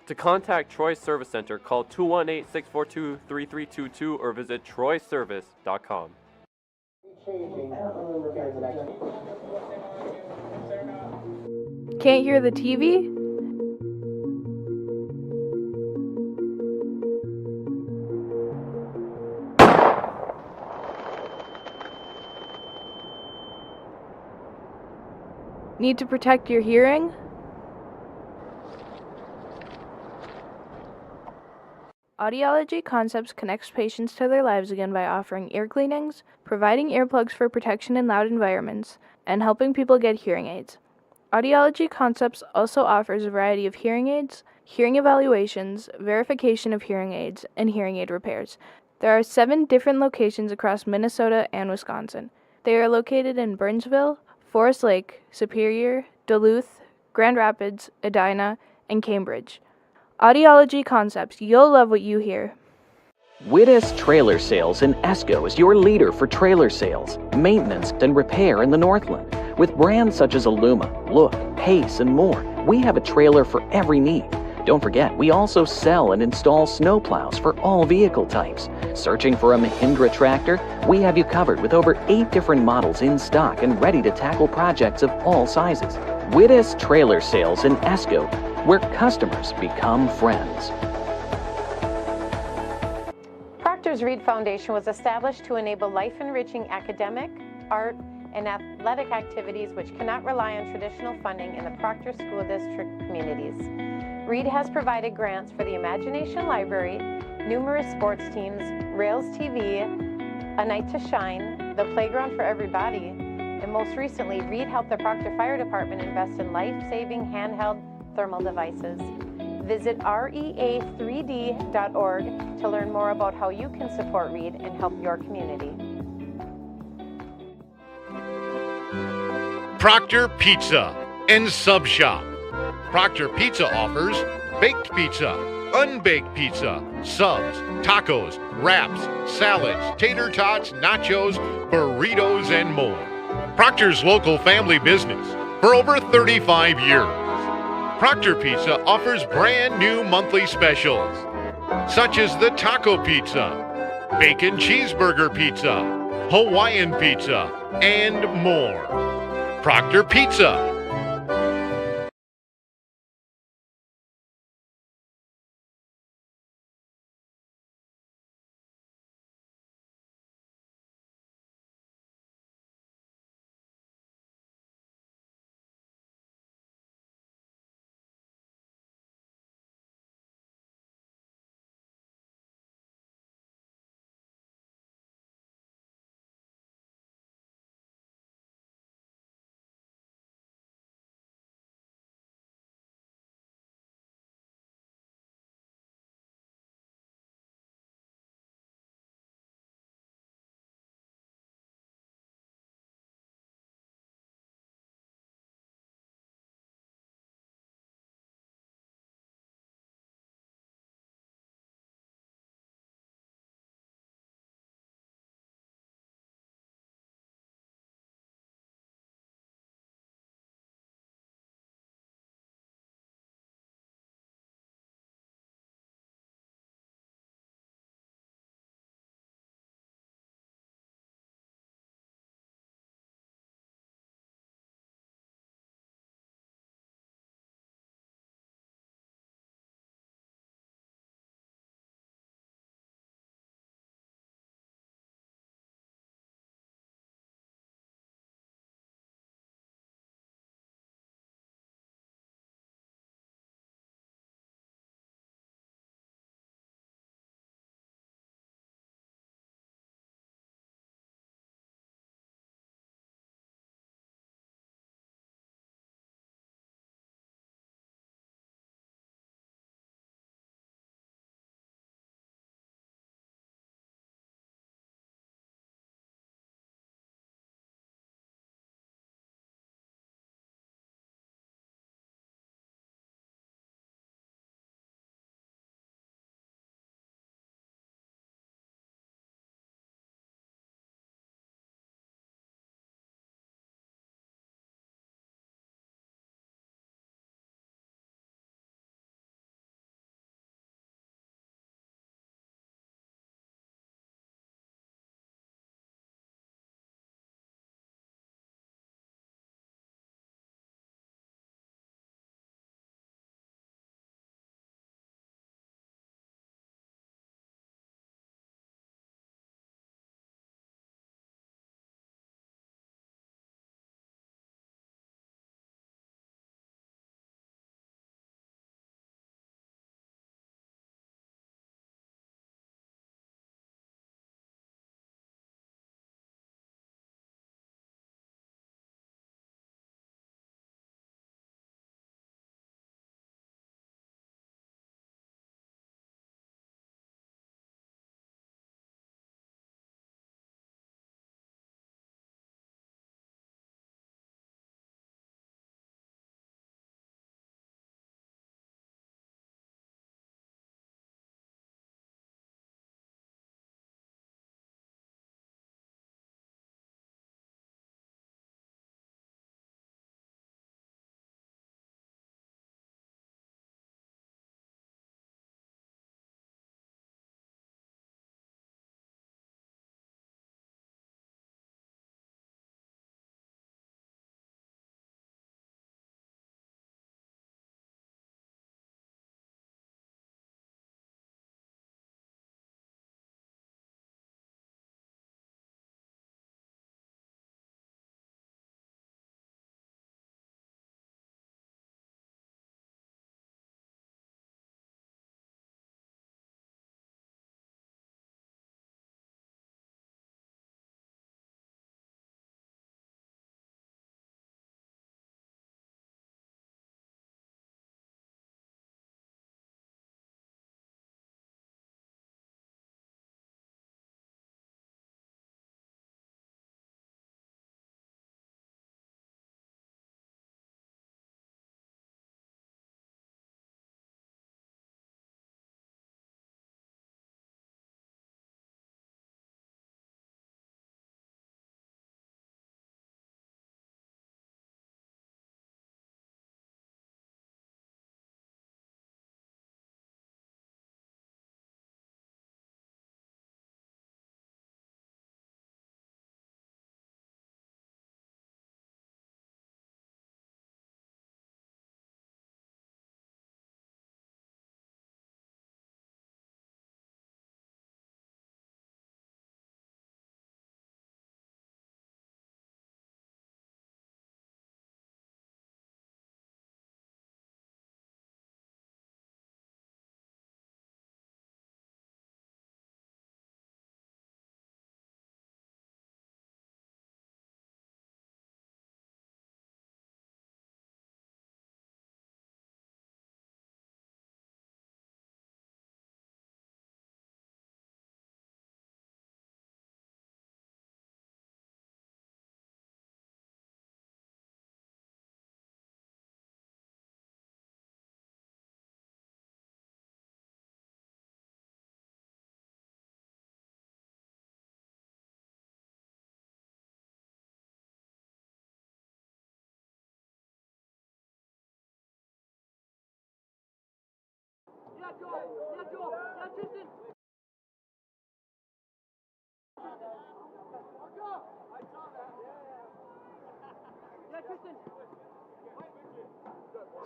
To contact Choice Service Center, call 218-642-3322 or visit troyservice.com. Can't hear the TV? Need to protect your hearing? Audiology Concepts connects patients to their lives again by offering ear cleanings, providing earplugs for protection in loud environments, and helping people get hearing aids. Audiology Concepts also offers a variety of hearing aids, hearing evaluations, verification of hearing aids, and hearing aid repairs. There are 7 different locations across Minnesota and Wisconsin. They are located in Burnsville, Forest Lake, Superior, Duluth, Grand Rapids, Edina, and Cambridge. Audiology Concepts, you'll love what you hear. Wittes Trailer Sales in Esco is your leader for trailer sales, maintenance, and repair in the Northland. With brands such as Illuma, Look, Pace, and more, we have a trailer for every need. Don't forget, we also sell and install snowplows for all vehicle types. Searching for a Mahindra tractor? We have you covered with over 8 different models in stock and ready to tackle projects of all sizes. Wittes Trailer Sales in Esco, where customers become friends. Proctor's Reed Foundation was established to enable life-enriching academic, art, and athletic activities which cannot rely on traditional funding in the Proctor School District communities. Reed has provided grants for the Imagination Library, numerous sports teams, Rails TV, A Night to Shine, the Playground for Everybody, and most recently, Reed helped the Proctor Fire Department invest in life-saving handheld thermal devices. Visit rea3d.org to learn more about how you can support Reed and help your community. Proctor Pizza and Sub Shop. Proctor Pizza offers baked pizza, unbaked pizza, subs, tacos, wraps, salads, tater tots, nachos, burritos, and more. Proctor's local family business for over 35 years. Proctor Pizza offers brand new monthly specials, such as the taco pizza, bacon cheeseburger pizza, Hawaiian pizza, and more. Proctor Pizza.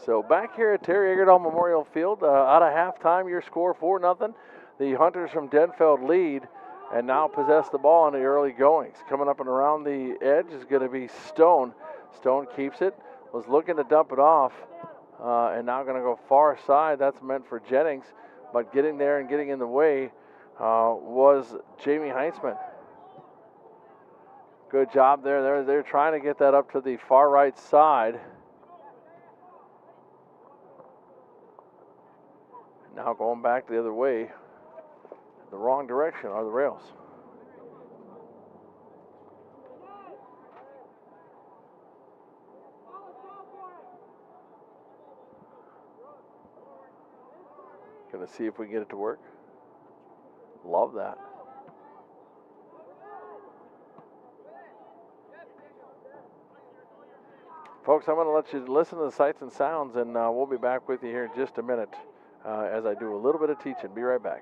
So back here at Terry Egerdahl Memorial Field, out of halftime, your score 4-0. The Hunters from Denfeld lead and now possess the ball in the early goings. Coming up and around the edge is going to be Stone. Stone keeps it, was looking to dump it off, and now going to go far side. That's meant for Jennings, but getting there and getting in the way was Jamie Heinzman. Good job there. They're trying to get that up to the far right side. Now going back the other way, the wrong direction are the rails. Gonna see if we can get it to work. Love that. Folks, I'm going to let you listen to the sights and sounds, and we'll be back with you here in just a minute as I do a little bit of teaching. Be right back.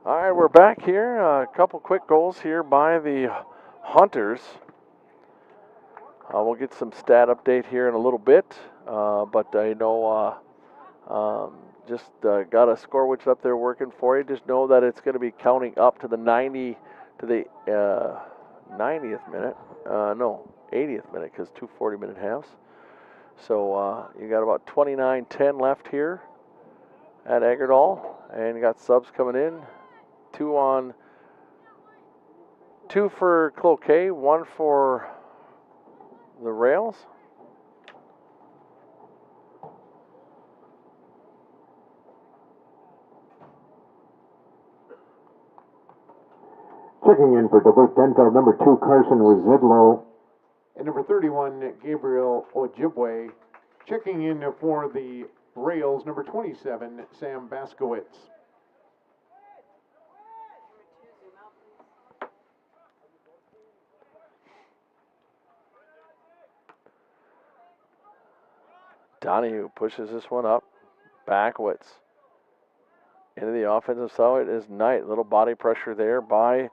All right, we're back here. A couple quick goals here by the Hunters. We'll get some stat update here in a little bit, but I know just got a score which is up there working for you. Just know that it's going to be counting up to the 90 to the 90th minute. No, 80th minute because 2 40-minute halves. So you got about 29:10 left here at Eggerdahl, and you got subs coming in. 2 for Cloquet, 1 for the Rails. Checking in for Duluth Denfeld, number 2, Carson Rezidlo. And number 31, Gabriel Ojibwe. Checking in for the Rails, number 27, Sam Baskowitz. Donahue pushes this one up. Backwoods. Into the offensive side is Knight. Little body pressure there by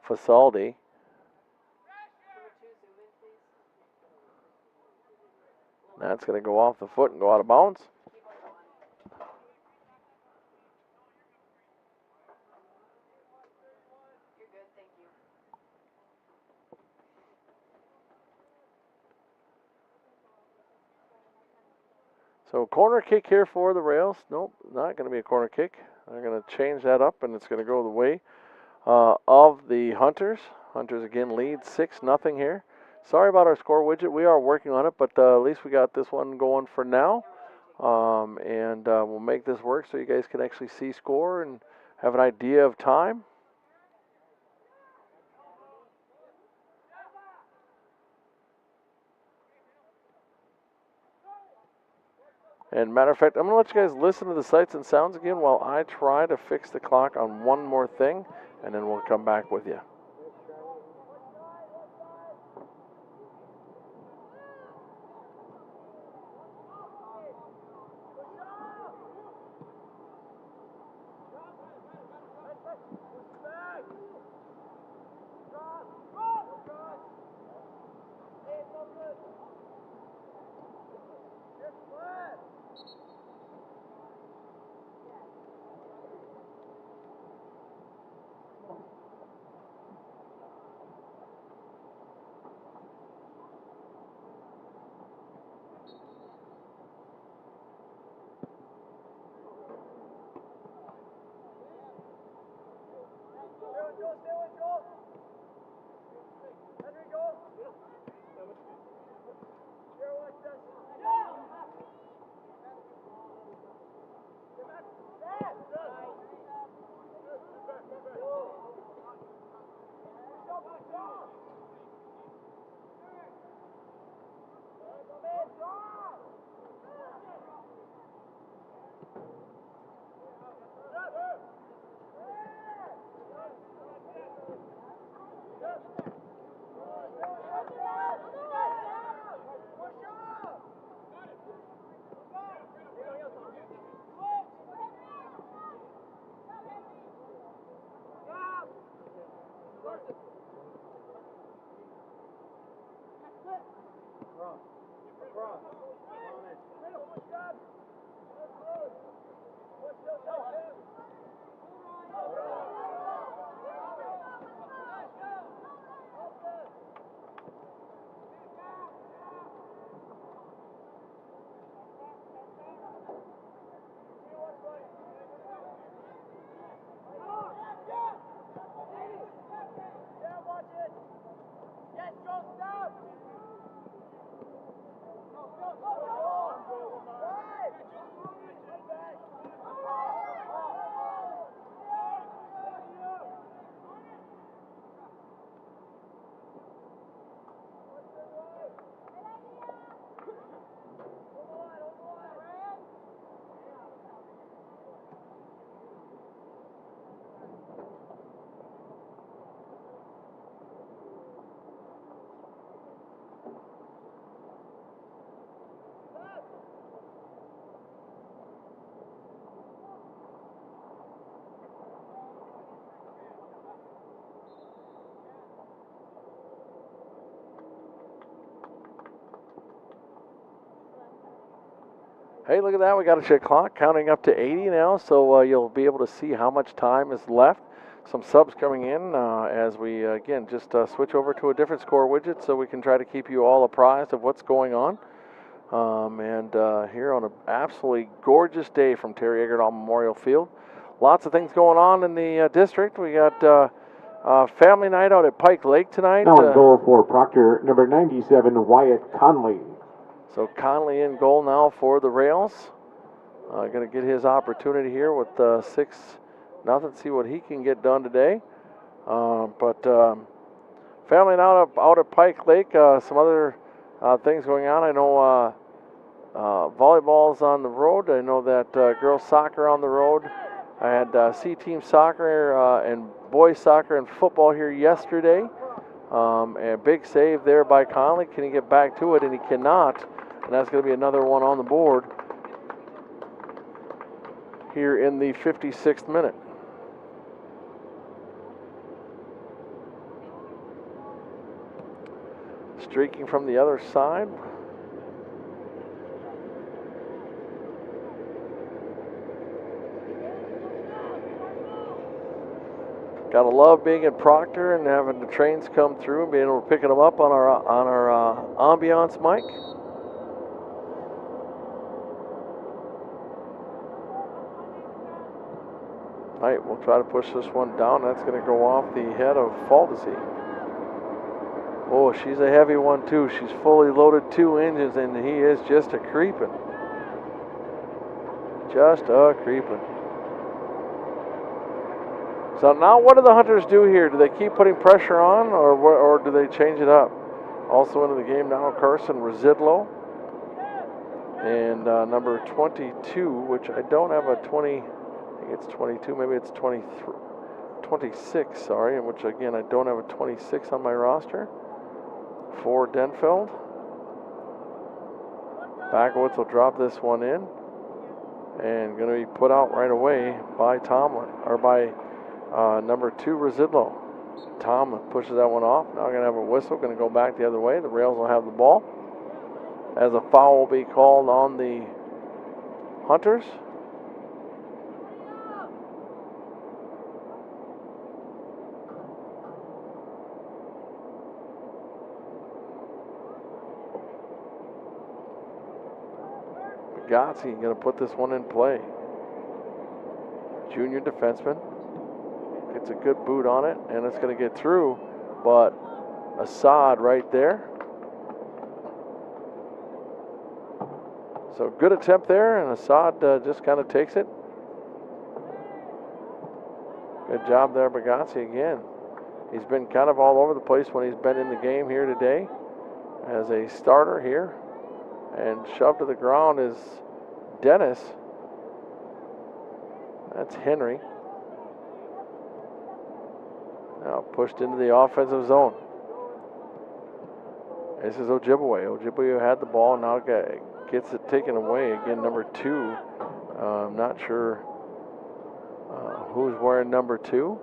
Fasaldi. That's going to go off the foot and go out of bounds. So corner kick here for the Rails. Nope, not going to be a corner kick. They're going to change that up, and it's going to go the way of the Hunters. Hunters again lead 6-0 here. Sorry about our score widget. We are working on it, but at least we got this one going for now. And we'll make this work so you guys can actually see score and have an idea of time. And matter of fact, I'm going to let you guys listen to the sights and sounds again while I try to fix the clock on one more thing, and then we'll come back with you. Hey, look at that. We got a check clock counting up to 80 now, so you'll be able to see how much time is left. Some subs coming in as we, again, just switch over to a different score widget so we can try to keep you all apprised of what's going on. And here on an absolutely gorgeous day from Terry Egerdahl Memorial Field. Lots of things going on in the district. We got family night out at Pike Lake tonight. Now in goal for Proctor, number 97, Wyatt Conley. So Conley in goal now for the Rails. Going to get his opportunity here with 6-0. See what he can get done today. But family night out at Pike Lake. Some other things going on. I know volleyball's on the road. I know that girls soccer on the road. I had C-team soccer and boys soccer and football here yesterday. And a big save there by Conley. Can he get back to it? And he cannot. And that's going to be another one on the board here in the 56th minute. Streaking from the other side. Gotta love being in Proctor and having the trains come through and being able to pick them up on our ambiance mic. All right, we'll try to push this one down. That's going to go off the head of Faldesi. Oh, she's a heavy one too. She's fully loaded 2 engines, and he is just a creeping. Just a creeping. So now what do the Hunters do here? Do they keep putting pressure on, or do they change it up? Also into the game now, Carson Residlo. And number 22, which I don't have a 20, I think it's 22, maybe it's 23, 26, sorry, which again, I don't have a 26 on my roster for Denfeld. Backowitz will drop this one in and going to be put out right away by Tomlin, or by number 2, Residlo. Tomlin pushes that one off. Now going to have a whistle, going to go back the other way. The Rails will have the ball, as a foul will be called on the Hunters. Gotzi going to put this one in play. Junior defenseman. Gets a good boot on it, and it's going to get through, but Assad right there. So good attempt there, and Assad just kind of takes it. Good job there, Bagazzi again. He's been kind of all over the place when he's been in the game here today as a starter here. And shoved to the ground is Dennis. That's Henry. Now pushed into the offensive zone. This is Ojibwe. Ojibwe had the ball, now gets it taken away. Again, number 2. I'm not sure who's wearing number 2,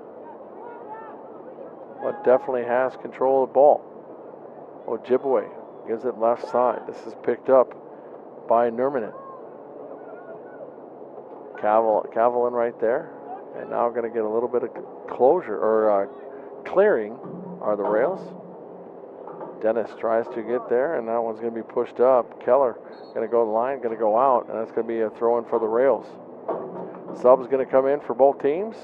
but definitely has control of the ball. Ojibwe gives it left side. This is picked up by Nurminen. Cavalin right there. And now going to get a little bit of closure, or clearing, are the Rails. Dennis tries to get there, and that one's going to be pushed up. Keller going to go to the line, going to go out, and that's going to be a throw-in for the Rails. Sub's going to come in for both teams.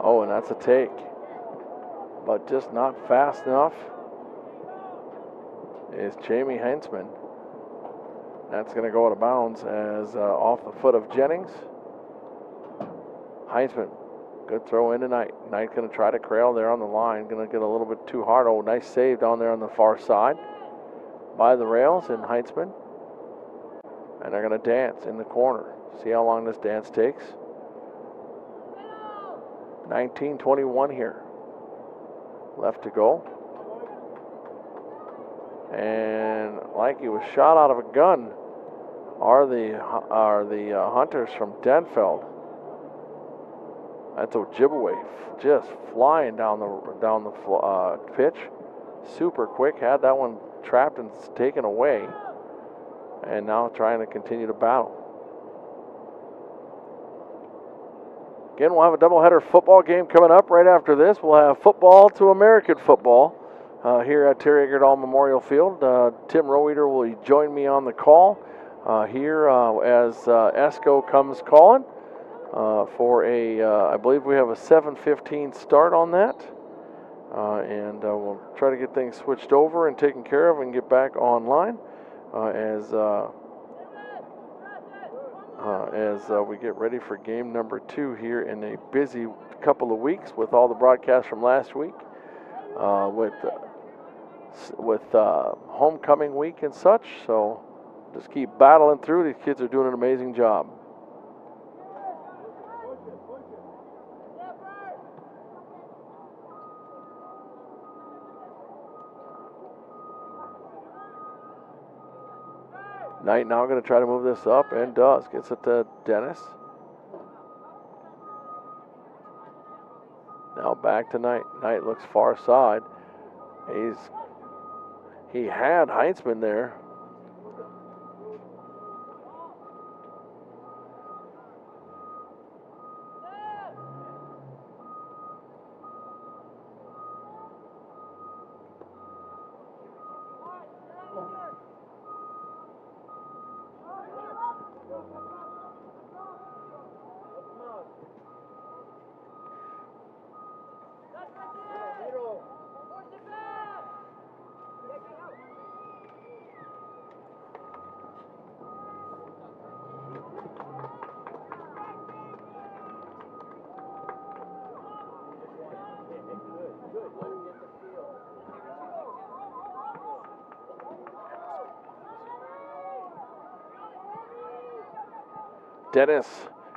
Oh, and that's a take, but just not fast enough is Jamie Hensman. That's going to go out of bounds as off the foot of Jennings. Heinzman, good throw in tonight. Knight going to try to crail there on the line. Going to get a little bit too hard. Oh, nice save down there on the far side by the Rails and Heinzman. And they're going to dance in the corner. See how long this dance takes. 19:21 here left to go. And like he was shot out of a gun are the Hunters from Denfeld. That's Ojibwe just flying down the pitch, super quick. Had that one trapped and taken away, and now trying to continue to battle. Again, we'll have a doubleheader football game coming up right after this. We'll have football to American football here at Terry Eggerdall Memorial Field. Tim Roweeder will join me on the call here as ESCO comes calling for I believe we have a 7:15 start on that. And we'll try to get things switched over and taken care of and get back online as we get ready for game number 2 here in a busy couple of weeks with all the broadcasts from last week, with homecoming week and such. So just keep battling through. These kids are doing an amazing job. Knight now going to try to move this up and does. Gets it to Dennis. Now back to Knight. Knight looks far side. He had Heitzman there.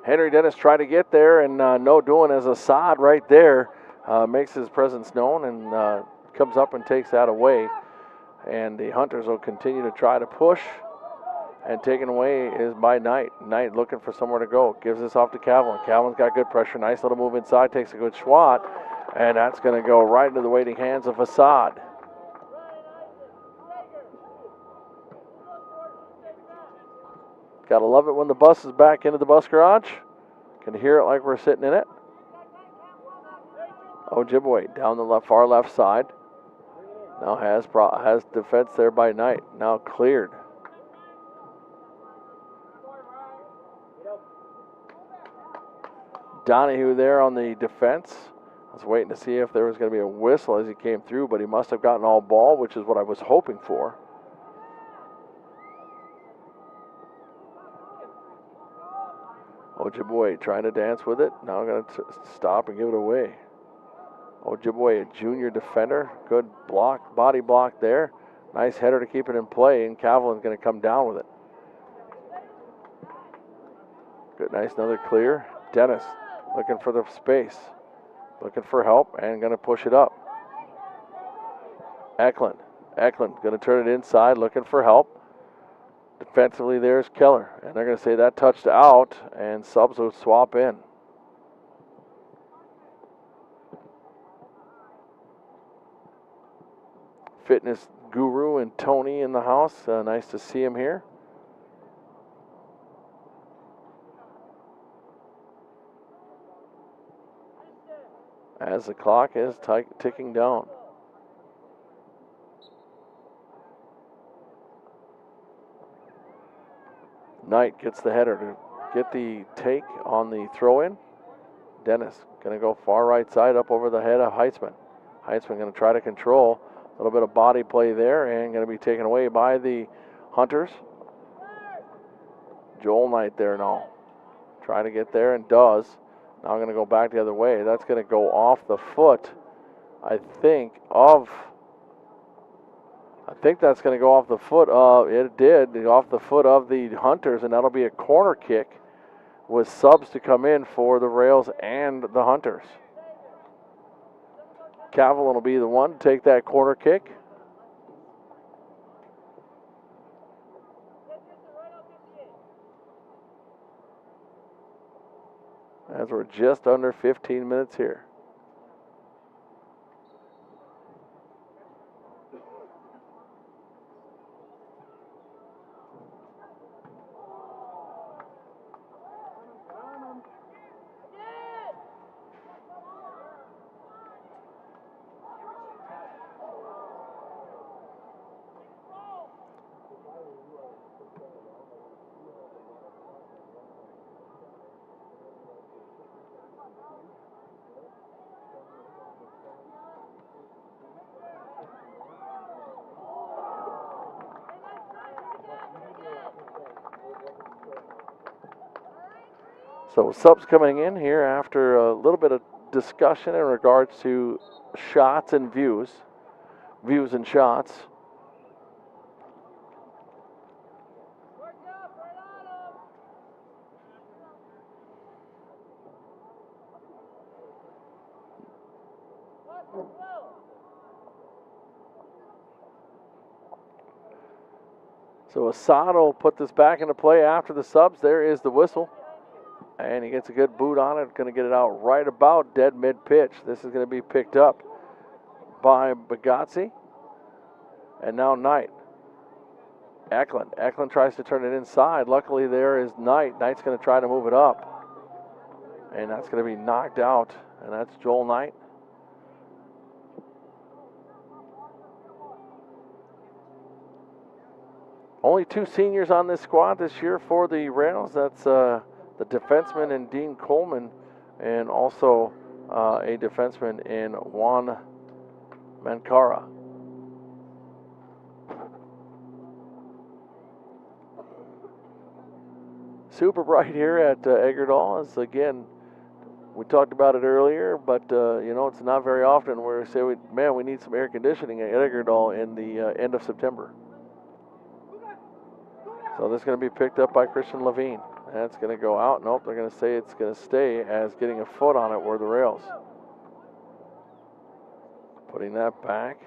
Henry Dennis tried to get there, and no doing as Assad right there makes his presence known and comes up and takes that away. And the Hunters will continue to try to push, and taken away is by Knight. Knight looking for somewhere to go. Gives this off to Calvin. Calvin's got good pressure. Nice little move inside. Takes a good swat, and that's going to go right into the waiting hands of Assad. Gotta love it when the bus is back into the bus garage. Can hear it like we're sitting in it. Ojibwe down the far left side. Now has defense there by Knight. Now cleared. Donahue there on the defense. I was waiting to see if there was going to be a whistle as he came through, but he must have gotten all ball, which is what I was hoping for. Ojibwe trying to dance with it. Now I'm going to stop and give it away. Ojibwe, a junior defender. Good block, body block there. Nice header to keep it in play, and Cavlin's going to come down with it. Good, nice, another clear. Dennis looking for the space. Looking for help and going to push it up. Eklund going to turn it inside, looking for help. Defensively, there's Keller, and they're going to say that touched out, and subs will swap in. Fitness guru and Tony in the house. Nice to see him here. As the clock is ticking down. Knight gets the header to get the take on the throw-in. Dennis going to go far right side up over the head of Heitzman. Heitzman going to try to control. A little bit of body play there and going to be taken away by the Hunters. Joel Knight there now. Trying to get there and does. Now going to go back the other way. That's going to go off the foot, I think that's going to go off the foot of, it did, off the foot of the Hunters, and that'll be a corner kick with subs to come in for the Rails and the Hunters. Cavill will be the one to take that corner kick. As we're just under 15 minutes here. So subs coming in here after a little bit of discussion in regards to shots and views and shots. So Assad will put this back into play after the subs. There is the whistle. And he gets a good boot on it. Going to get it out right about dead mid-pitch. This is going to be picked up by Bagazzi. And now Knight. Eklund. Eklund tries to turn it inside. Luckily there is Knight. Knight's going to try to move it up. And that's going to be knocked out. And that's Joel Knight. Only 2 seniors on this squad this year for the Rails. That's the defenseman in Dean Coleman and also a defenseman in Juan Mankara. Super bright here at Eggerdahl. As again, we talked about it earlier, but you know, it's not very often where we say, we need some air conditioning at Eggerdahl in the end of September. So this is going to be picked up by Christian Levine. That's going to go out. Nope, they're going to say it's going to stay as getting a foot on it were the Rails. Putting that back.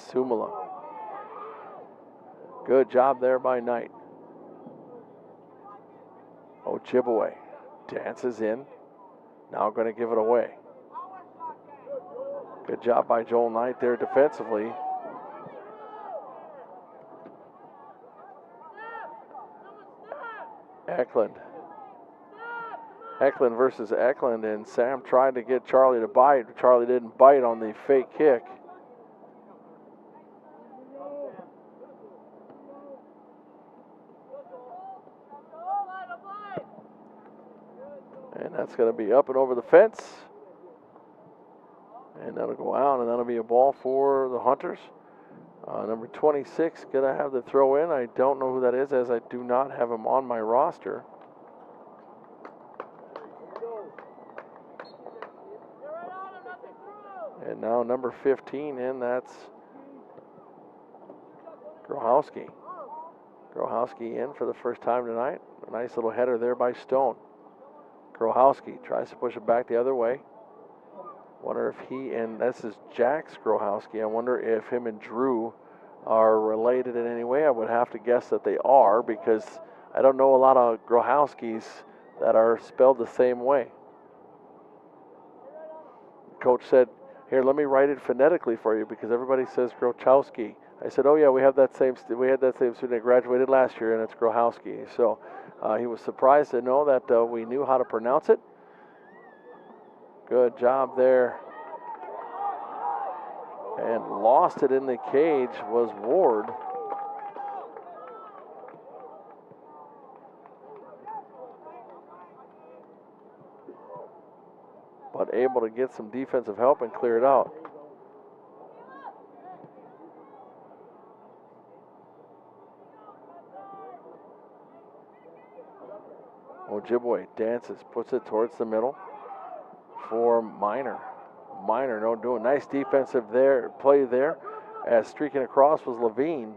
Sumala. Good job there by Knight. Ojibwe dances in. Now going to give it away. Good job by Joel Knight there defensively. Eklund. Eklund versus Eklund, and Sam tried to get Charlie to bite. Charlie didn't bite on the fake kick. And that's going to be up and over the fence. And that'll go out, and that'll be a ball for the Hunters. Number 26 going to have the throw in. I don't know who that is, as I do not have him on my roster. And now number 15 in, that's Grohowski. Grohowski in for the first time tonight. A nice little header there by Stone. Grohowski tries to push it back the other way. Wonder if he and this is Jax Grohowski. I wonder if him and Drew are related in any way. I would have to guess that they are, because I don't know a lot of Grohowskis that are spelled the same way. Coach said, "Here, let me write it phonetically for you because everybody says Grochowski." I said, "Oh yeah, we had that same student that graduated last year, and it's Grohowski." So he was surprised to know that we knew how to pronounce it. Good job there. And lost it in the cage was Ward. But able to get some defensive help and clear it out. Ojibwe dances, puts it towards the middle for Minor. Minor, no doing. Nice defensive play there. As streaking across was Levine.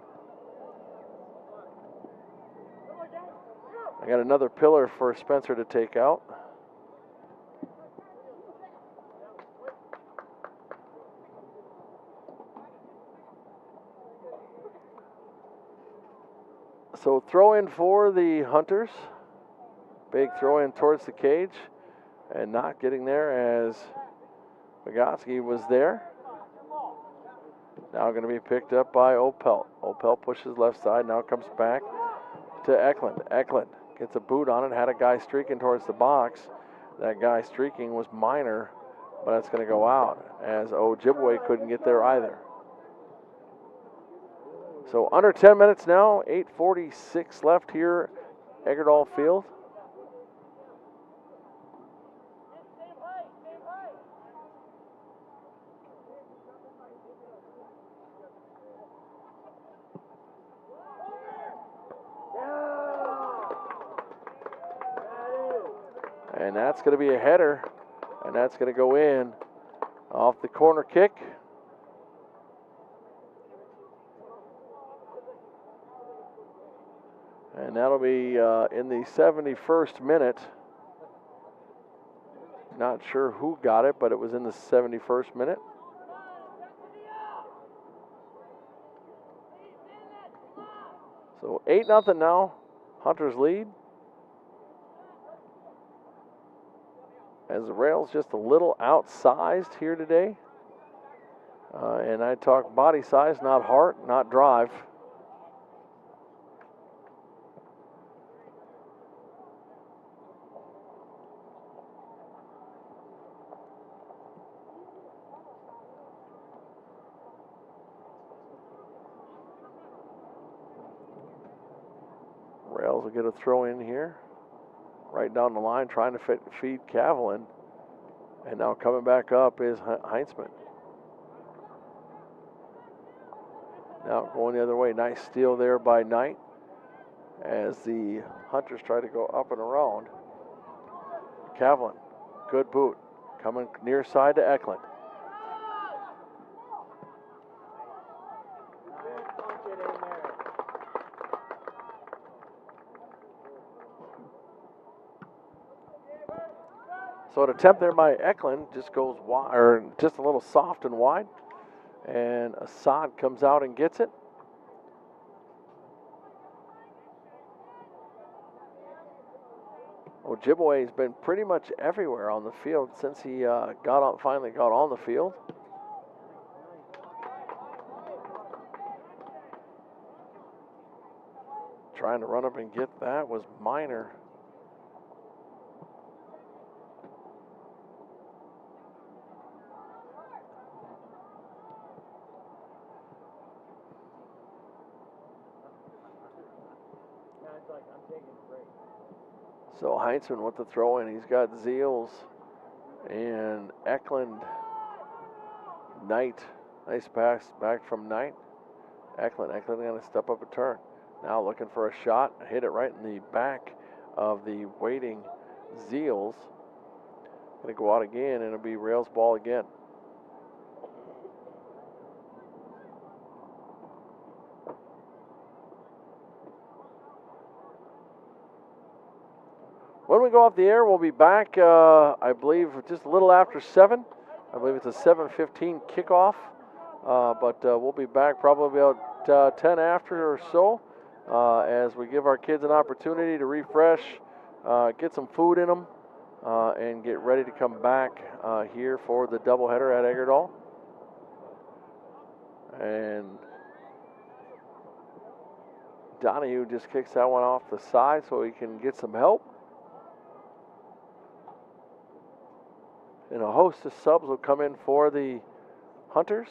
I got another pillar for Spencer to take out. So throw in for the Hunters. Big throw in towards the cage. And not getting there as Vygotsky was there. Now going to be picked up by Opelt. Opelt pushes left side, now comes back to Eklund. Eklund gets a boot on it, had a guy streaking towards the box. That guy streaking was Minor, but it's going to go out as Ojibwe couldn't get there either. So under 10 minutes now, 8:46 left here, Eggerdahl Field. And that's going to be a header, and that's going to go in off the corner kick. And that'll be in the 71st minute. Not sure who got it, but it was in the 71st minute. 8-0 now. Hunters lead. As the rail's just a little outsized here today. And I talk body size, not heart, not drive. Rails will get a throw in here. Right down the line, trying to feed Cavalin. And now coming back up is Heinzman. Now going the other way. Nice steal there by Knight as the Hunters try to go up and around. Cavalin, good boot. Coming near side to Eklund. So an attempt there by Eklund just goes wide, or just a little soft and wide. And Assad comes out and gets it. Ojibwe has been pretty much everywhere on the field since he finally got on the field. Trying to run up and get that was Minor. So Heinzman with the throw in. He's got Zeals and Eklund. Knight. Nice pass back from Knight. Eklund going to step up a turn. Now looking for a shot. Hit it right in the back of the waiting Zeals. Going to go out again, and it'll be Rails ball again. When we go off the air, we'll be back, I believe, just a little after 7. I believe it's a 7:15 kickoff. But we'll be back probably about 10 after or so as we give our kids an opportunity to refresh, get some food in them, and get ready to come back here for the doubleheader at Eggerdall. And Donahue just kicks that one off the side so he can get some help. And a host of subs will come in for the Hunters.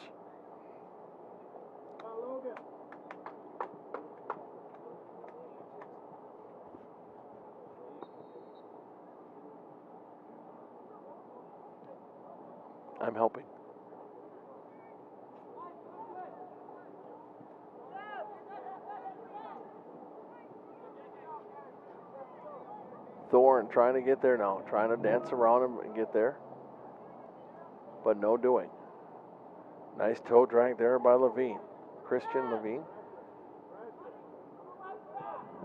I'm helping. Thorne trying to get there now, trying to dance around him and get there. But no doing. Nice toe drag there by Levine. Christian Levine.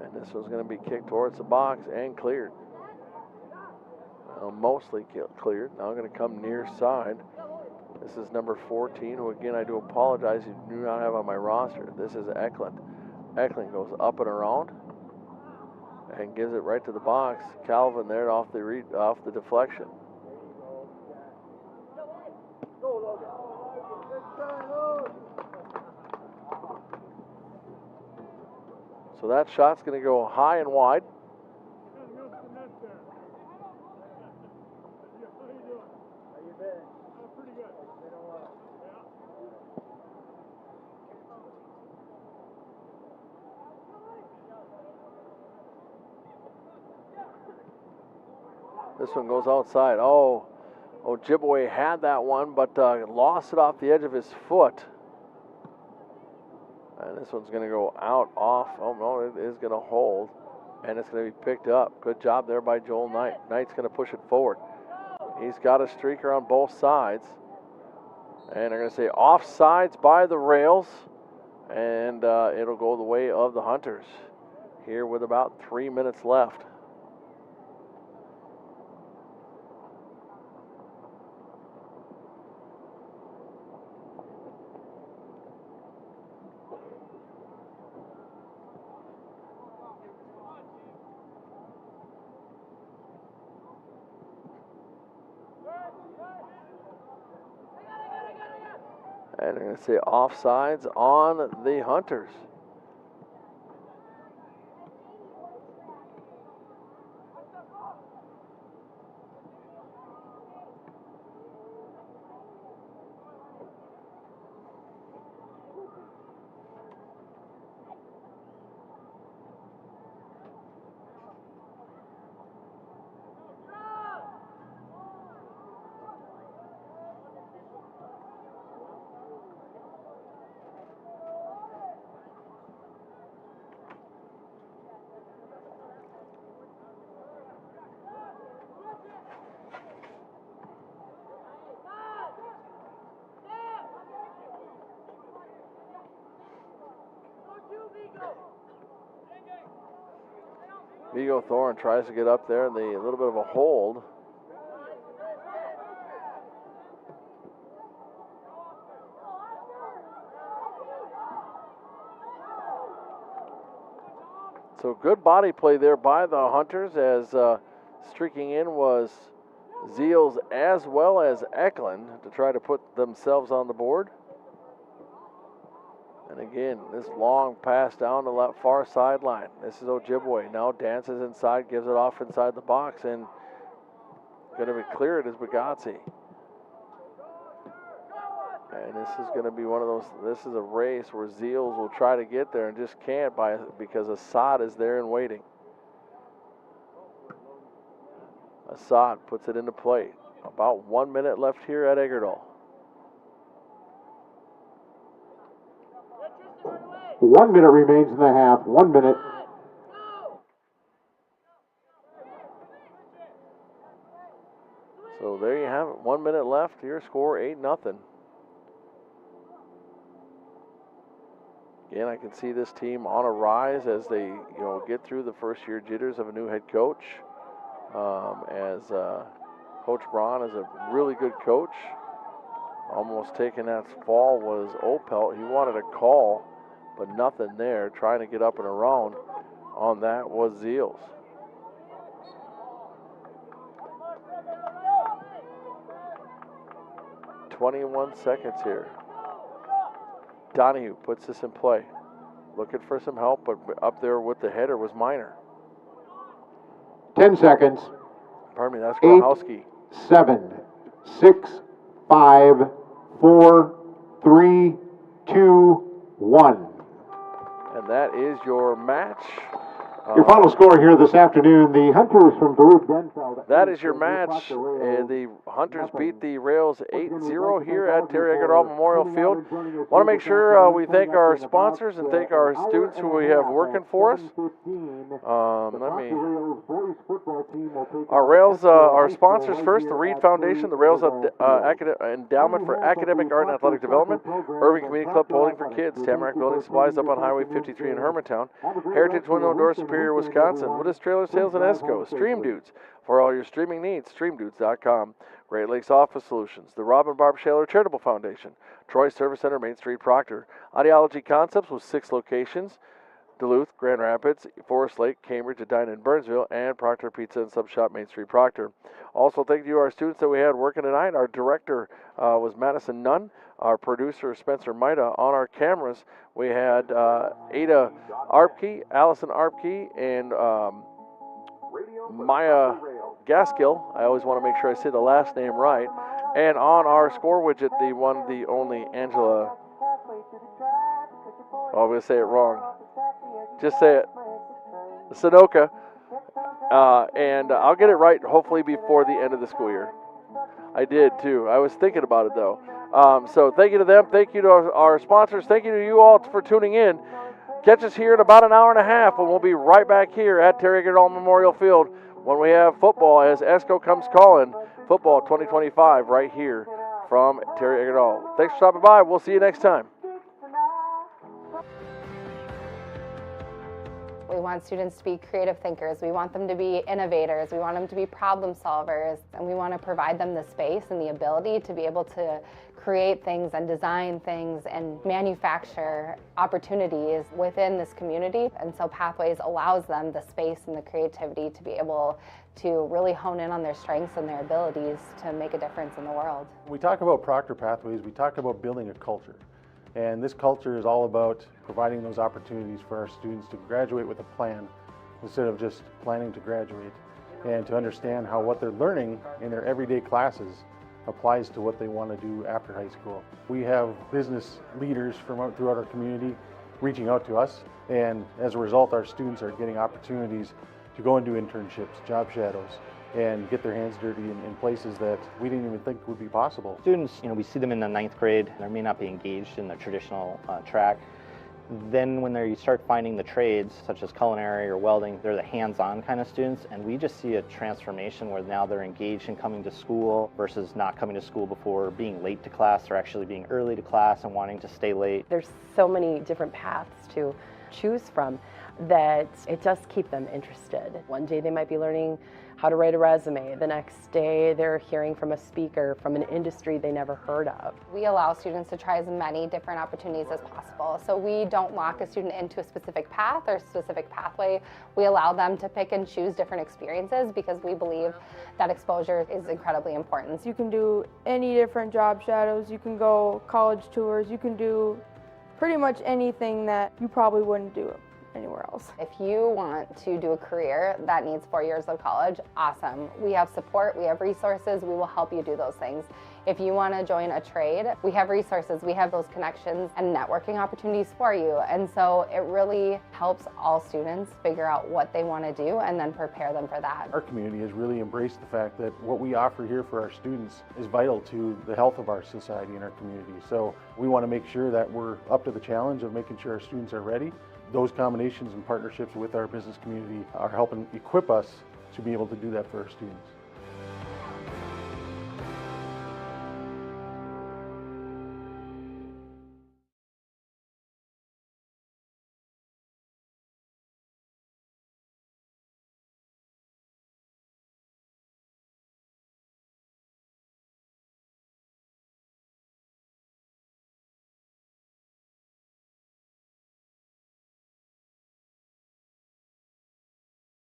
And this one's going to be kicked towards the box and cleared. Mostly cleared. Now going to come near side. This is number 14, who again I do apologize, you do not have on my roster. This is Eklund. Eklund goes up and around and gives it right to the box. Calvin there off the deflection. So that shot's going to go high and wide. This one goes outside. Oh, Ojibwe had that one, but lost it off the edge of his foot. And this one's going to go out, off. Oh, no, it is going to hold. And it's going to be picked up. Good job there by Joel Knight. Knight's going to push it forward. He's got a streaker on both sides. And they're going to say offsides by the Rails. And it'll go the way of the Hunters here with about 3 minutes left. And they're going to say offsides on the Hunters. Vigo Thorne tries to get up there, and a little bit of a hold. So good body play there by the Hunters, as streaking in was Zeals as well as Eklund to try to put themselves on the board. And again, this long pass down the left far sideline. This is Ojibwe. Now dances inside, gives it off inside the box, and going to be cleared is Bagazzi. And this is going to be one of those, this is a race where Zeals will try to get there and just can't because Assad is there and waiting. Assad puts it into play. About 1 minute left here at Eggerdall. 1 minute remains in the half. 1 minute. So there you have it. 1 minute left. Your score 8-0. Again, I can see this team on a rise as they, get through the first year jitters of a new head coach. As Coach Braun is a really good coach. Almost taking that fall was Opelt. He wanted a call, but nothing there. Trying to get up and around on that was Zeals. "21 seconds here. Donahue puts this in play. Looking for some help, but up there with the header was Miner. 10 seconds. Pardon me, that's Grochowski. 7, 6, 5, 4, 3, 2, 1. And that is your match. Your final score here this afternoon, the Hunters from Duluth Denfeld. That is your match. The Hunters beat the Rails 8-0 here at Terry Eggerdall Memorial Field. Want to make sure we thank our sponsors and thank our students who we have working for us. Our Rails, our sponsors first, the Reed Foundation, the Rails Endowment for Academic Art and Athletic Development, Irving Community Club Bowling for Kids, Tamarack Building Supplies up on Highway 53 in Hermantown, Heritage Window Door Superior, Wisconsin, Woodis Trailer Sales in Esco, Stream Dudes for all your streaming needs, streamdudes.com, Great Lakes Office Solutions, the Rob and Barb Shaler Charitable Foundation, Troy Service Center, Main Street, Proctor, Ideology Concepts with 6 locations, Duluth, Grand Rapids, Forest Lake, Cambridge, Edina, and Burnsville, and Proctor Pizza and Sub Shop, Main Street, Proctor. Also, thank you to our students that we had working tonight. Our director was Madison Nunn. Our producer, Spencer Maida. On our cameras, we had Ada Arpke, Allison Arpke, and Maya Gaskill. I always want to make sure I say the last name right. And on our score widget, the one, the only Angela. Oh, I'm going to say it wrong. Just say it. Sunoka. And I'll get it right hopefully before the end of the school year. I did too. I was thinking about it though. So thank you to them. Thank you to our sponsors. Thank you to you all for tuning in. Catch us here in about an hour and a half when we'll be right back here at Terry Eggerdall Memorial Field when we have football as ESCO comes calling football 2025 right here from Terry Eggerdall. Thanks for stopping by. We'll see you next time. We want students to be creative thinkers. We want them to be innovators. We want them to be problem solvers. And we want to provide them the space and the ability to be able to create things and design things and manufacture opportunities within this community. And so Pathways allows them the space and the creativity to be able to really hone in on their strengths and their abilities to make a difference in the world. When we talk about Proctor Pathways, we talk about building a culture. And this culture is all about providing those opportunities for our students to graduate with a plan instead of just planning to graduate, and to understand how what they're learning in their everyday classes applies to what they want to do after high school. We have business leaders from throughout our community reaching out to us, and as a result our students are getting opportunities to go and do internships, job shadows, and get their hands dirty in places that we didn't even think would be possible. Students, we see them in the 9th grade. They may not be engaged in the traditional track. Then when you start finding the trades, such as culinary or welding, they're the hands-on kind of students, and we just see a transformation where now they're engaged in coming to school versus not coming to school before, being late to class, or actually being early to class and wanting to stay late. There's so many different paths to choose from that it just keeps them interested. One day they might be learning how to write a resume. The next day they're hearing from a speaker from an industry they never heard of. We allow students to try as many different opportunities as possible. So we don't lock a student into a specific path or specific pathway. We allow them to pick and choose different experiences because we believe that exposure is incredibly important. You can do any different job shadows, you can go college tours, you can do pretty much anything that you probably wouldn't do anywhere else. If you want to do a career that needs 4 years of college, awesome. We have support, we have resources, we will help you do those things. If you want to join a trade, we have resources, we have those connections and networking opportunities for you. And so it really helps all students figure out what they want to do and then prepare them for that. Our community has really embraced the fact that what we offer here for our students is vital to the health of our society and our community. So we want to make sure that we're up to the challenge of making sure our students are ready. Those combinations and partnerships with our business community are helping equip us to be able to do that for our students.